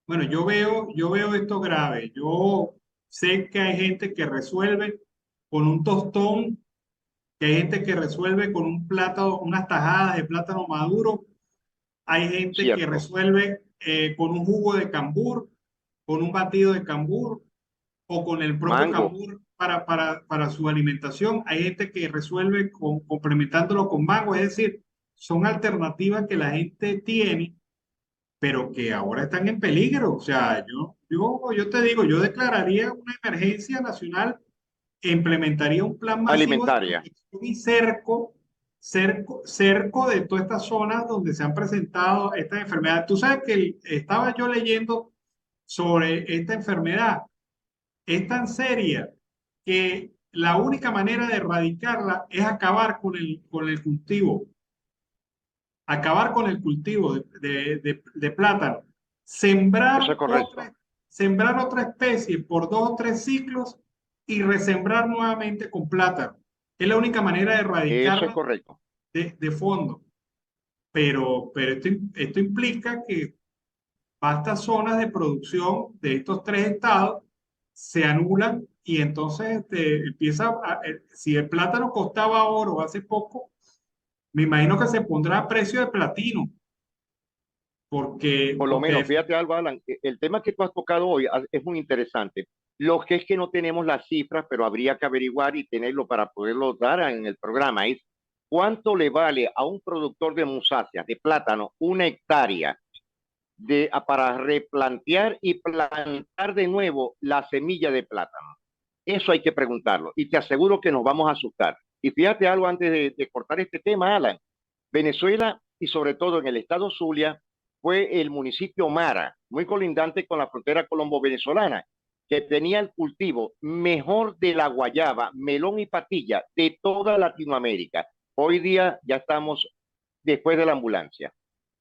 Bueno, yo veo esto grave. Yo sé que hay gente que resuelve con un tostón, que hay gente que resuelve con un plátano, unas tajadas de plátano maduro. Hay gente que Cierto. resuelve con un jugo de cambur, con un batido de cambur o con el propio Mango. cambur para su alimentación. Hay gente que resuelve complementándolo con mango. Es decir, son alternativas que la gente tiene pero que ahora están en peligro. O sea, yo te digo, yo declararía una emergencia nacional e implementaría un plan masivo de Alimentaria. protección y cerco de todas estas zonas donde se han presentado estas enfermedades. Tú sabes que estaba yo leyendo sobre esta enfermedad. Es tan seria que la única manera de erradicarla es acabar con el cultivo, acabar con el cultivo de plátano, Eso es correcto. sembrar otra especie por 2 o 3 ciclos y resembrar nuevamente con plátano. Es la única manera de Eso es erradicarla correcto. de fondo. Pero esto implica que vastas zonas de producción de estos 3 estados se anulan y entonces si el plátano costaba oro hace poco, me imagino que se pondrá a precio de platino, Por lo menos, fíjate algo, Alan, el tema que tú has tocado hoy es muy interesante. Lo que es que no tenemos las cifras, pero habría que averiguar y tenerlo para poderlo dar en el programa, es cuánto le vale a un productor de musáceas, de plátano, 1 hectárea para replantear y plantar de nuevo la semilla de plátano. Eso hay que preguntarlo y te aseguro que nos vamos a asustar. Y fíjate algo antes de cortar este tema, Alan. Venezuela y sobre todo en el estado Zulia fue el municipio Mara, muy colindante con la frontera colombo-venezolana, que tenía el cultivo mejor de la guayaba, melón y patilla de toda Latinoamérica. Hoy día ya estamos después de la ambulancia.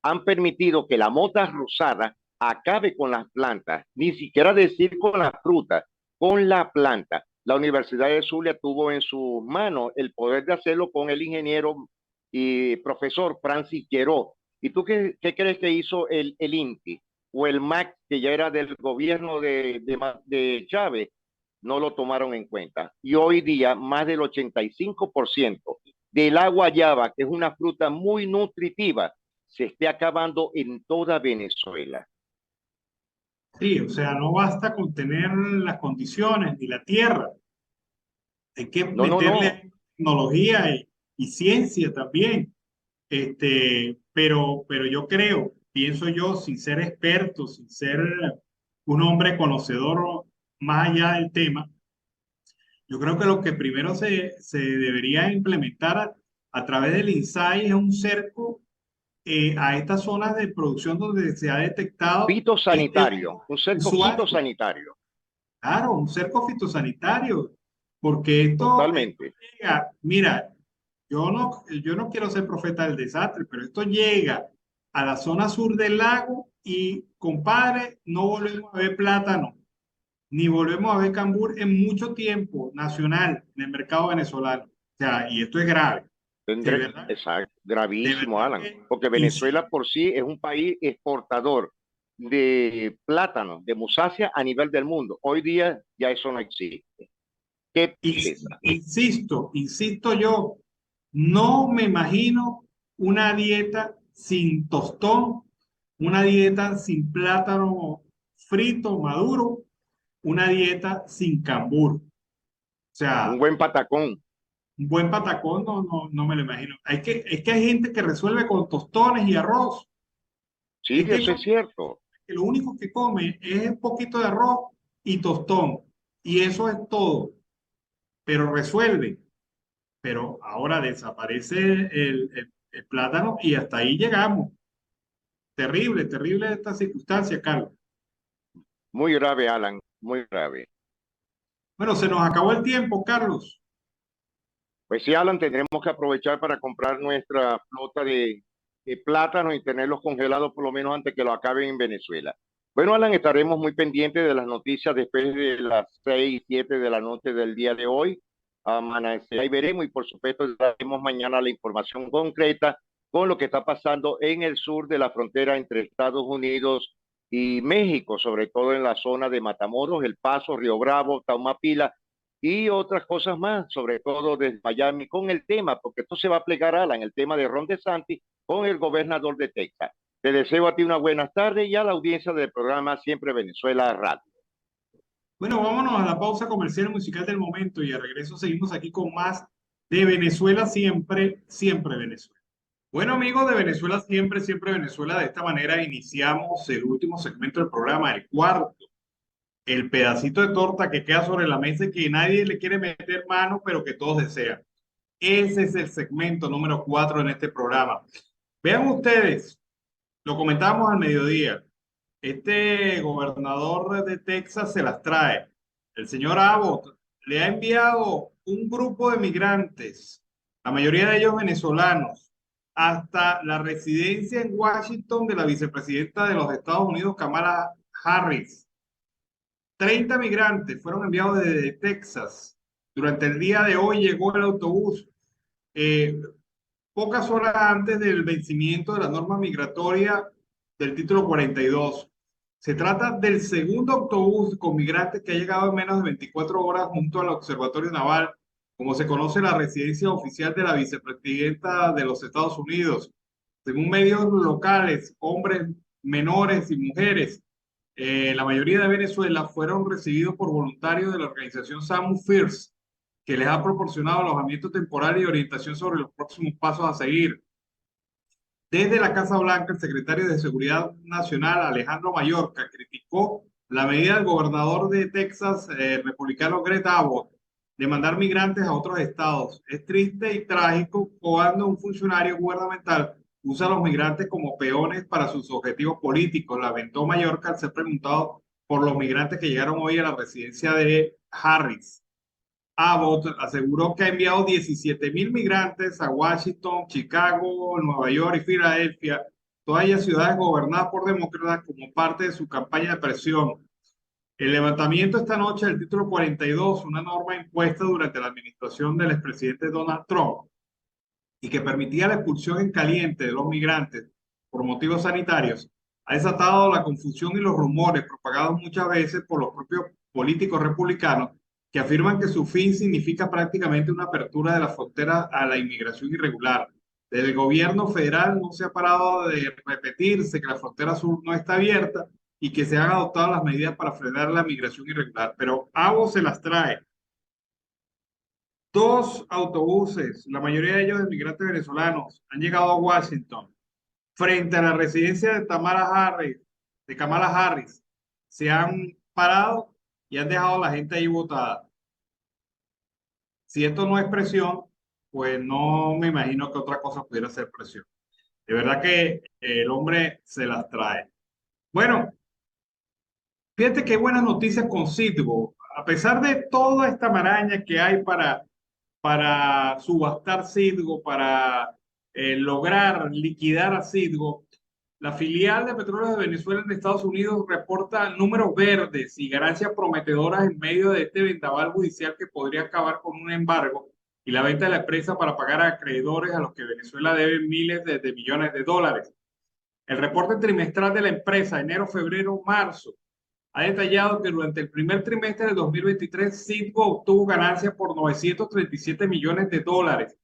Han permitido que la mota rosada acabe con las plantas, ni siquiera decir con las frutas, con la planta. La Universidad de Zulia tuvo en sus manos el poder de hacerlo con el ingeniero y profesor Francis Queró. ¿Y tú qué crees que hizo el INTI o el MAC, que ya era del gobierno de Chávez? No lo tomaron en cuenta. Y hoy día más del 85% del agua guayaba, que es una fruta muy nutritiva, se esté acabando en toda Venezuela. Sí, o sea, no basta con tener las condiciones ni la tierra. Hay que meterle tecnología y ciencia también. Pero yo creo, pienso yo, sin ser experto, sin ser un hombre conocedor más allá del tema, yo creo que lo que primero se debería implementar a través del INSAI es un cerco a estas zonas de producción donde se ha detectado fitosanitario, un cerco fitosanitario. Claro, un cerco fitosanitario, porque esto llega, mira, yo no quiero ser profeta del desastre, pero esto llega a la zona sur del lago y, compadre, no volvemos a ver plátano, ni volvemos a ver cambur en mucho tiempo nacional en el mercado venezolano. O sea, y esto es grave. Exacto, gravísimo, Alan, porque Venezuela por sí es un país exportador de plátano, de musácea a nivel del mundo. Hoy día ya eso no existe. ¿Qué piensas? Insisto yo, no me imagino una dieta sin tostón, una dieta sin plátano frito, maduro, una dieta sin cambur. O sea, un buen patacón. Un buen patacón no me lo imagino. Es que hay gente que resuelve con tostones y arroz. Sí, Es que eso es cierto. lo único que come es un poquito de arroz y tostón. Y eso es todo. Pero resuelve. Pero ahora desaparece el plátano y hasta ahí llegamos. Terrible, terrible esta circunstancia, Carlos. Muy grave, Alan, muy grave. Bueno, se nos acabó el tiempo, Carlos. Pues sí, Alan, tendremos que aprovechar para comprar nuestra flota de plátanos y tenerlos congelados por lo menos antes que lo acaben en Venezuela. Bueno, Alan, estaremos muy pendientes de las noticias después de las 6, 7 de la noche del día de hoy. Amanecerá y veremos, y por supuesto daremos mañana la información concreta con lo que está pasando en el sur de la frontera entre Estados Unidos y México, sobre todo en la zona de Matamoros, El Paso, Río Bravo, Taumapila y otras cosas más, sobre todo desde Miami, con el tema, porque esto se va a plegar, Alan, el tema de Ron DeSantis con el gobernador de Texas. Te deseo a ti una buena tarde y a la audiencia del programa Siempre Venezuela Radio. Bueno, vámonos a la pausa comercial musical del momento y al regreso seguimos aquí con más de Venezuela Siempre, Siempre Venezuela. Bueno, amigos de Venezuela Siempre, Siempre Venezuela, de esta manera iniciamos el último segmento del programa, el cuarto. El pedacito de torta que queda sobre la mesa y que nadie le quiere meter mano, pero que todos desean. Ese es el segmento número 4 en este programa. Vean ustedes, lo comentábamos al mediodía. Este gobernador de Texas se las trae. El señor Abbott le ha enviado un grupo de migrantes, la mayoría de ellos venezolanos, hasta la residencia en Washington de la vicepresidenta de los Estados Unidos, Kamala Harris. 30 migrantes fueron enviados desde Texas. Durante el día de hoy llegó el autobús pocas horas antes del vencimiento de la norma migratoria del título 42. Se trata del segundo autobús con migrantes que ha llegado en menos de 24 horas junto al Observatorio Naval, como se conoce la residencia oficial de la vicepresidenta de los Estados Unidos. Según medios locales, hombres, menores y mujeres, la mayoría de Venezuela fueron recibidos por voluntarios de la organización SAMU First, que les ha proporcionado alojamiento temporal y orientación sobre los próximos pasos a seguir. Desde la Casa Blanca, el secretario de Seguridad Nacional, Alejandro Mayorkas, criticó la medida del gobernador de Texas, republicano Greg Abbott, de mandar migrantes a otros estados. Es triste y trágico cuando un funcionario gubernamental usa a los migrantes como peones para sus objetivos políticos, lamentó Mayorkas al ser preguntado por los migrantes que llegaron hoy a la residencia de Harris. Abbott aseguró que ha enviado 17,000 migrantes a Washington, Chicago, Nueva York y Filadelfia, todas ellas ciudades gobernadas por demócratas, como parte de su campaña de presión. El levantamiento esta noche del título 42, una norma impuesta durante la administración del expresidente Donald Trump y que permitía la expulsión en caliente de los migrantes por motivos sanitarios, ha desatado la confusión y los rumores propagados muchas veces por los propios políticos republicanos que afirman que su fin significa prácticamente una apertura de la frontera a la inmigración irregular. Desde el gobierno federal no se ha parado de repetirse que la frontera sur no está abierta y que se han adoptado las medidas para frenar la migración irregular, pero Abbott se las trae. 2 autobuses, la mayoría de ellos de migrantes venezolanos, han llegado a Washington frente a la residencia de Kamala Harris. Se han parado y han dejado a la gente ahí botada. Si esto no es presión, pues no me imagino que otra cosa pudiera ser presión. De verdad que el hombre se las trae. Bueno, fíjate qué buenas noticias con Citgo. A pesar de toda esta maraña que hay para subastar Citgo, para lograr liquidar a Citgo, la filial de Petróleos de Venezuela en Estados Unidos reporta números verdes y ganancias prometedoras en medio de este vendaval judicial que podría acabar con un embargo y la venta de la empresa para pagar a acreedores a los que Venezuela debe miles de millones de dólares. El reporte trimestral de la empresa, enero, febrero, marzo, ha detallado que durante el primer trimestre de 2023, Citgo obtuvo ganancias por 937 millones de dólares,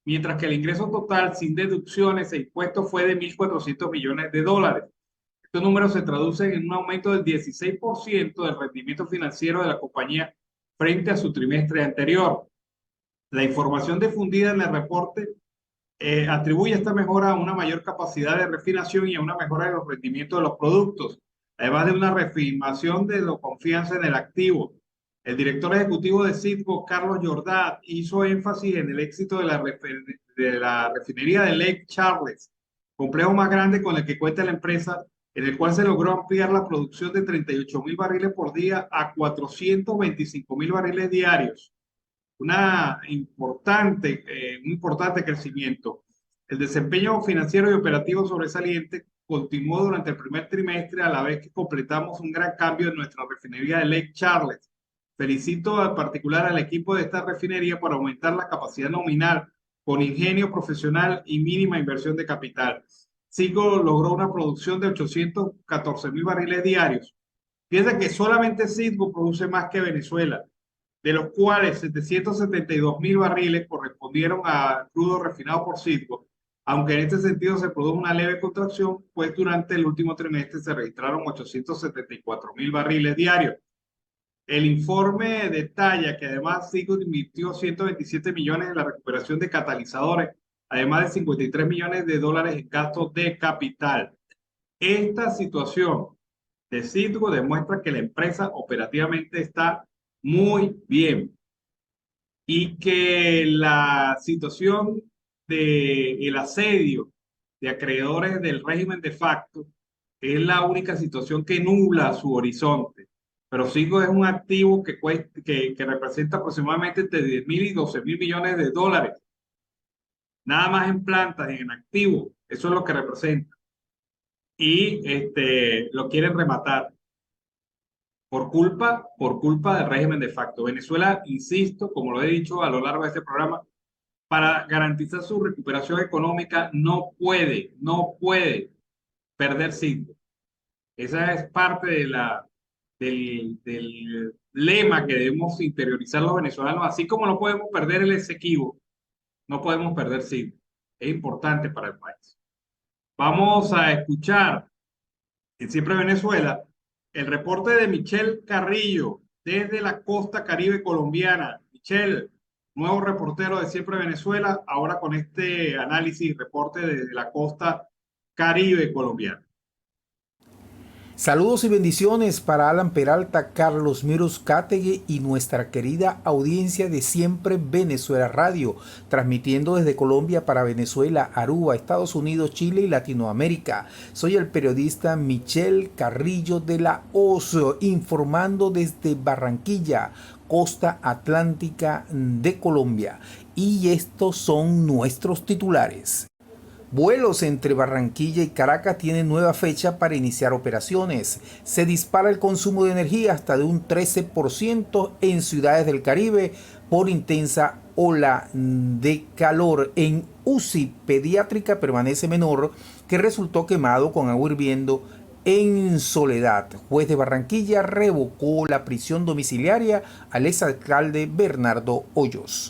mientras que el ingreso total sin deducciones e impuestos fue de 1.400 millones de dólares. Estos números se traducen en un aumento del 16% del rendimiento financiero de la compañía frente a su trimestre anterior. La información difundida en el reporte atribuye esta mejora a una mayor capacidad de refinación y a una mejora de los rendimientos de los productos, además de una reafirmación de la confianza en el activo. El director ejecutivo de Citgo, Carlos Jordat, hizo énfasis en el éxito de la refinería de Lake Charles, complejo más grande con el que cuenta la empresa, en el cual se logró ampliar la producción de 38.000 barriles por día a 425.000 barriles diarios. Un importante crecimiento. El desempeño financiero y operativo sobresaliente continuó durante el primer trimestre, a la vez que completamos un gran cambio en nuestra refinería de Lake Charles. Felicito en particular al equipo de esta refinería por aumentar la capacidad nominal con ingenio profesional y mínima inversión de capital. Citgo logró una producción de 814.000 barriles diarios. Piensa que solamente Citgo produce más que Venezuela, de los cuales 772.000 barriles correspondieron a crudo refinado por Citgo, aunque en este sentido se produjo una leve contracción, pues durante el último trimestre se registraron 874.000 barriles diarios. El informe detalla que además Citgo invirtió 127 millones en la recuperación de catalizadores, además de 53 millones de dólares en gastos de capital. Esta situación de Citgo demuestra que la empresa operativamente está muy bien y que la situación del asedio de acreedores del régimen de facto es la única situación que nubla su horizonte. Pero Citgo es un activo que representa aproximadamente entre 10.000 y 12.000 millones de dólares. Nada más en plantas, en activos, eso es lo que representa. Y lo quieren rematar por culpa del régimen de facto. Venezuela, insisto, como lo he dicho a lo largo de este programa, para garantizar su recuperación económica no puede perder Citgo. Esa es parte del lema que debemos interiorizar los venezolanos. Así como no podemos perder el Esequibo, no podemos perder Citgo. Es importante para el país. Vamos a escuchar en Siempre Venezuela el reporte de Michelle Carrillo desde la costa caribe colombiana. Michelle, nuevo reportero de Siempre Venezuela, ahora con este análisis y reporte desde la costa caribe colombiana. Saludos y bendiciones para Alan Peralta, Carlos Mirouzcategui y nuestra querida audiencia de Siempre Venezuela Radio, transmitiendo desde Colombia para Venezuela, Aruba, Estados Unidos, Chile y Latinoamérica. Soy el periodista Michelle Carrillo de la OSO, informando desde Barranquilla, costa atlántica de Colombia. Y estos son nuestros titulares. Vuelos entre Barranquilla y Caracas tienen nueva fecha para iniciar operaciones. Se dispara el consumo de energía hasta de un 13% en ciudades del Caribe por intensa ola de calor. En UCI pediátrica permanece menor que resultó quemado con agua hirviendo en Soledad. Juez de Barranquilla revocó la prisión domiciliaria al exalcalde Bernardo Hoyos.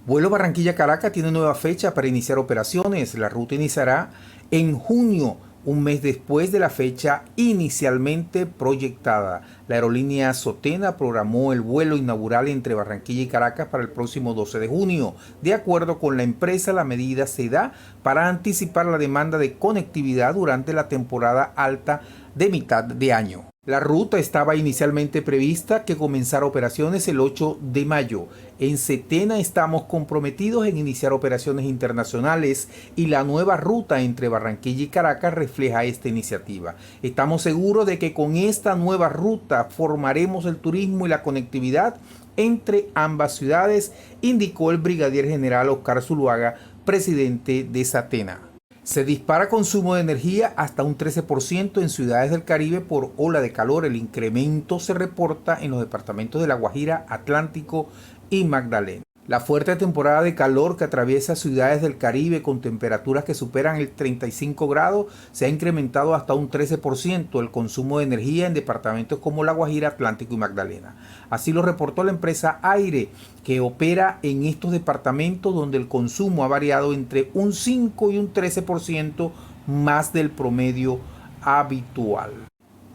Vuelo Barranquilla-Caracas tiene nueva fecha para iniciar operaciones. La ruta iniciará en junio, un mes después de la fecha inicialmente proyectada. La aerolínea Sotena programó el vuelo inaugural entre Barranquilla y Caracas para el próximo 12 de junio. De acuerdo con la empresa, la medida se da para anticipar la demanda de conectividad durante la temporada alta de mitad de año. La ruta estaba inicialmente prevista que comenzara operaciones el 8 de mayo. En Setena estamos comprometidos en iniciar operaciones internacionales y la nueva ruta entre Barranquilla y Caracas refleja esta iniciativa. Estamos seguros de que con esta nueva ruta formaremos el turismo y la conectividad entre ambas ciudades, indicó el brigadier general Oscar Zuluaga, presidente de Satena. Se dispara consumo de energía hasta un 13% en ciudades del Caribe por ola de calor. El incremento se reporta en los departamentos de La Guajira, Atlántico y Magdalena. La fuerte temporada de calor que atraviesa ciudades del Caribe con temperaturas que superan el 35 grados se ha incrementado hasta un 13% el consumo de energía en departamentos como La Guajira, Atlántico y Magdalena. Así lo reportó la empresa Aire, que opera en estos departamentos donde el consumo ha variado entre un 5 y un 13% más del promedio habitual.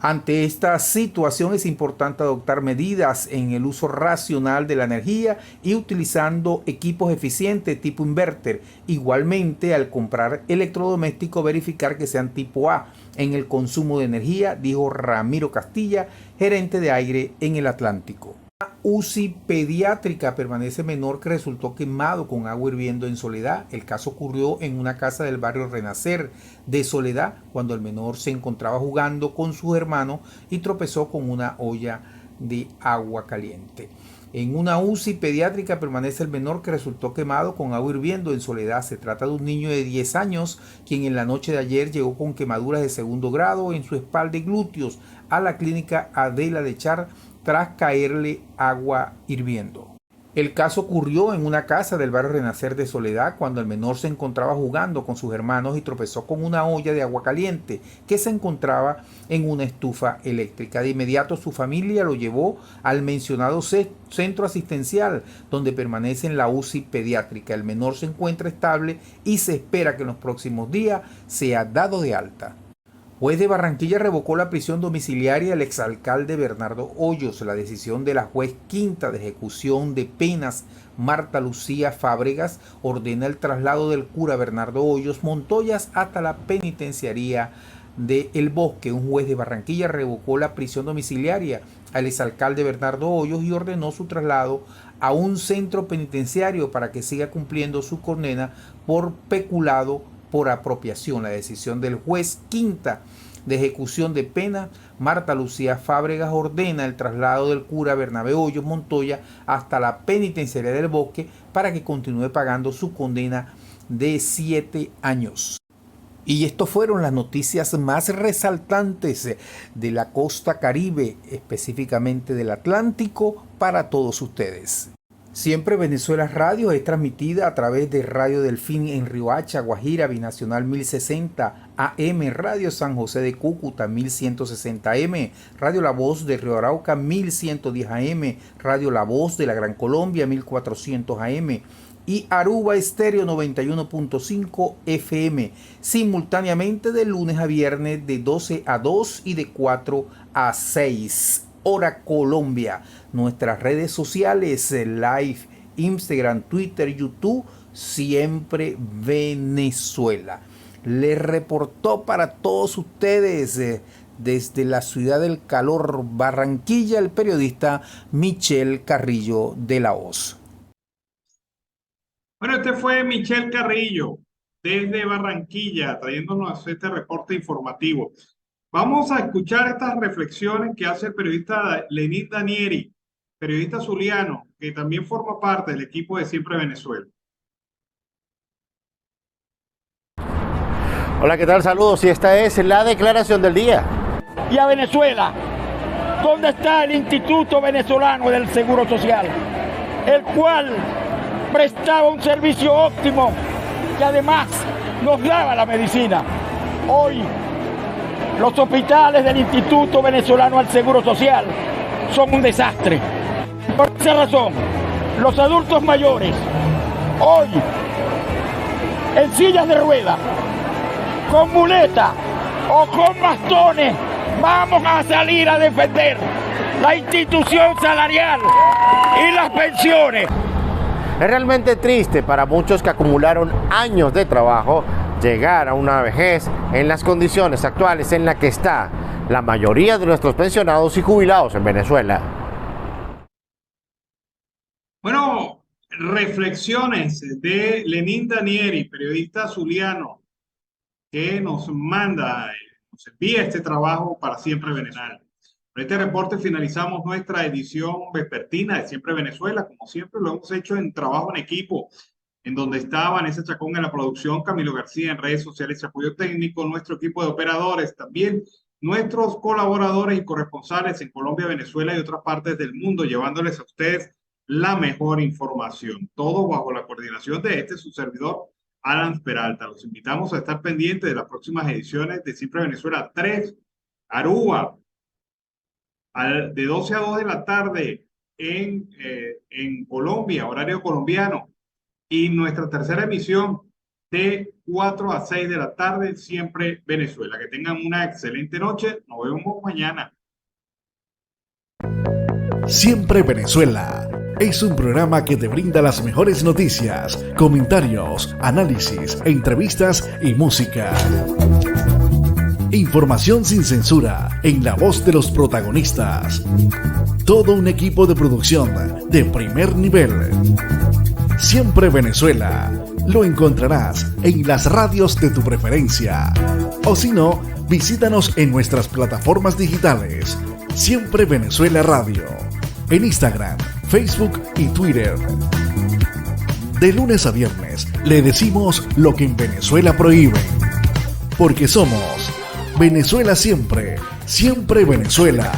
Ante esta situación es importante adoptar medidas en el uso racional de la energía y utilizando equipos eficientes tipo inverter. Igualmente, al comprar electrodomésticos, verificar que sean tipo A en el consumo de energía, dijo Ramiro Castilla, gerente de aire en el Atlántico. UCI pediátrica permanece menor que resultó quemado con agua hirviendo en Soledad. El caso ocurrió en una casa del barrio Renacer de Soledad cuando el menor se encontraba jugando con sus hermanos y tropezó con una olla de agua caliente. En una UCI pediátrica permanece el menor que resultó quemado con agua hirviendo en Soledad. Se trata de un niño de 10 años quien en la noche de ayer llegó con quemaduras de segundo grado en su espalda y glúteos a la clínica Adela de Char tras caerle agua hirviendo. El caso ocurrió en una casa del barrio Renacer de Soledad cuando el menor se encontraba jugando con sus hermanos y tropezó con una olla de agua caliente que se encontraba en una estufa eléctrica. De inmediato su familia lo llevó al mencionado centro asistencial donde permanece en la UCI pediátrica. El menor se encuentra estable y se espera que en los próximos días sea dado de alta. Juez de Barranquilla revocó la prisión domiciliaria del exalcalde Bernardo Hoyos. La decisión de la juez quinta de ejecución de penas, Marta Lucía Fábregas, ordena el traslado del cura Bernardo Hoyos Montoyas hasta la penitenciaría de El Bosque. Un juez de Barranquilla revocó la prisión domiciliaria al exalcalde Bernardo Hoyos y ordenó su traslado a un centro penitenciario para que siga cumpliendo su condena por peculado por apropiación. La decisión del juez quinta de ejecución de pena, Marta Lucía Fábregas, ordena el traslado del cura Bernabé Hoyos Montoya hasta la penitenciaría del Bosque para que continúe pagando su condena de 7 años. Y estas fueron las noticias más resaltantes de la costa Caribe, específicamente del Atlántico, para todos ustedes. Siempre Venezuela Radio es transmitida a través de Radio Delfín en Riohacha, Guajira, Binacional 1060 AM, Radio San José de Cúcuta 1160 AM, Radio La Voz de Río Arauca 1110 AM, Radio La Voz de la Gran Colombia 1400 AM y Aruba Estéreo 91.5 FM, simultáneamente de lunes a viernes de 12 a 2 y de 4 a 6. Hora Colombia. Nuestras redes sociales, live, Instagram, Twitter, YouTube, Siempre Venezuela. Les reportó para todos ustedes desde la ciudad del calor, Barranquilla, el periodista Michel Carrillo de La Hoz. Bueno, este fue Michel Carrillo desde Barranquilla trayéndonos este reporte informativo. Vamos a escuchar estas reflexiones que hace el periodista Lenín Danieri, periodista zuliano, que también forma parte del equipo de Siempre Venezuela. Hola, ¿qué tal? Saludos. Y esta es la declaración del día. Y a Venezuela, ¿dónde está el Instituto Venezolano del Seguro Social? El cual prestaba un servicio óptimo y además nos daba la medicina. Hoy, los hospitales del Instituto Venezolano del Seguro Social son un desastre. Por esa razón, los adultos mayores, hoy, en sillas de ruedas, con muleta o con bastones, vamos a salir a defender la institución salarial y las pensiones. Es realmente triste para muchos que acumularon años de trabajo llegar a una vejez en las condiciones actuales en las que está la mayoría de nuestros pensionados y jubilados en Venezuela. Bueno, reflexiones de Lenín Danieri, periodista zuliano, que nos manda, nos envía este trabajo para Siempre Venezuela. Con este reporte finalizamos nuestra edición vespertina de Siempre Venezuela. Como siempre lo hemos hecho en trabajo en equipo, en donde está Vanessa Chacón en la producción, Camilo García en redes sociales y apoyo técnico, nuestro equipo de operadores, también nuestros colaboradores y corresponsales en Colombia, Venezuela y otras partes del mundo, llevándoles a ustedes la mejor información. Todo bajo la coordinación de su servidor, Alan Peralta. Los invitamos a estar pendientes de las próximas ediciones de Siempre Venezuela 3, Aruba, de 12 a 2 de la tarde en Colombia, horario colombiano. Y nuestra tercera emisión de 4 a 6 de la tarde, Siempre Venezuela. Que tengan una excelente noche. Nos vemos mañana. Siempre Venezuela es un programa que te brinda las mejores noticias, comentarios, análisis, entrevistas y música. Información sin censura en la voz de los protagonistas. Todo un equipo de producción de primer nivel. Siempre Venezuela. Lo encontrarás en las radios de tu preferencia. O si no, visítanos en nuestras plataformas digitales. Siempre Venezuela Radio. En Instagram, Facebook y Twitter. De lunes a viernes le decimos lo que en Venezuela prohíben. Porque somos Venezuela siempre, siempre Venezuela.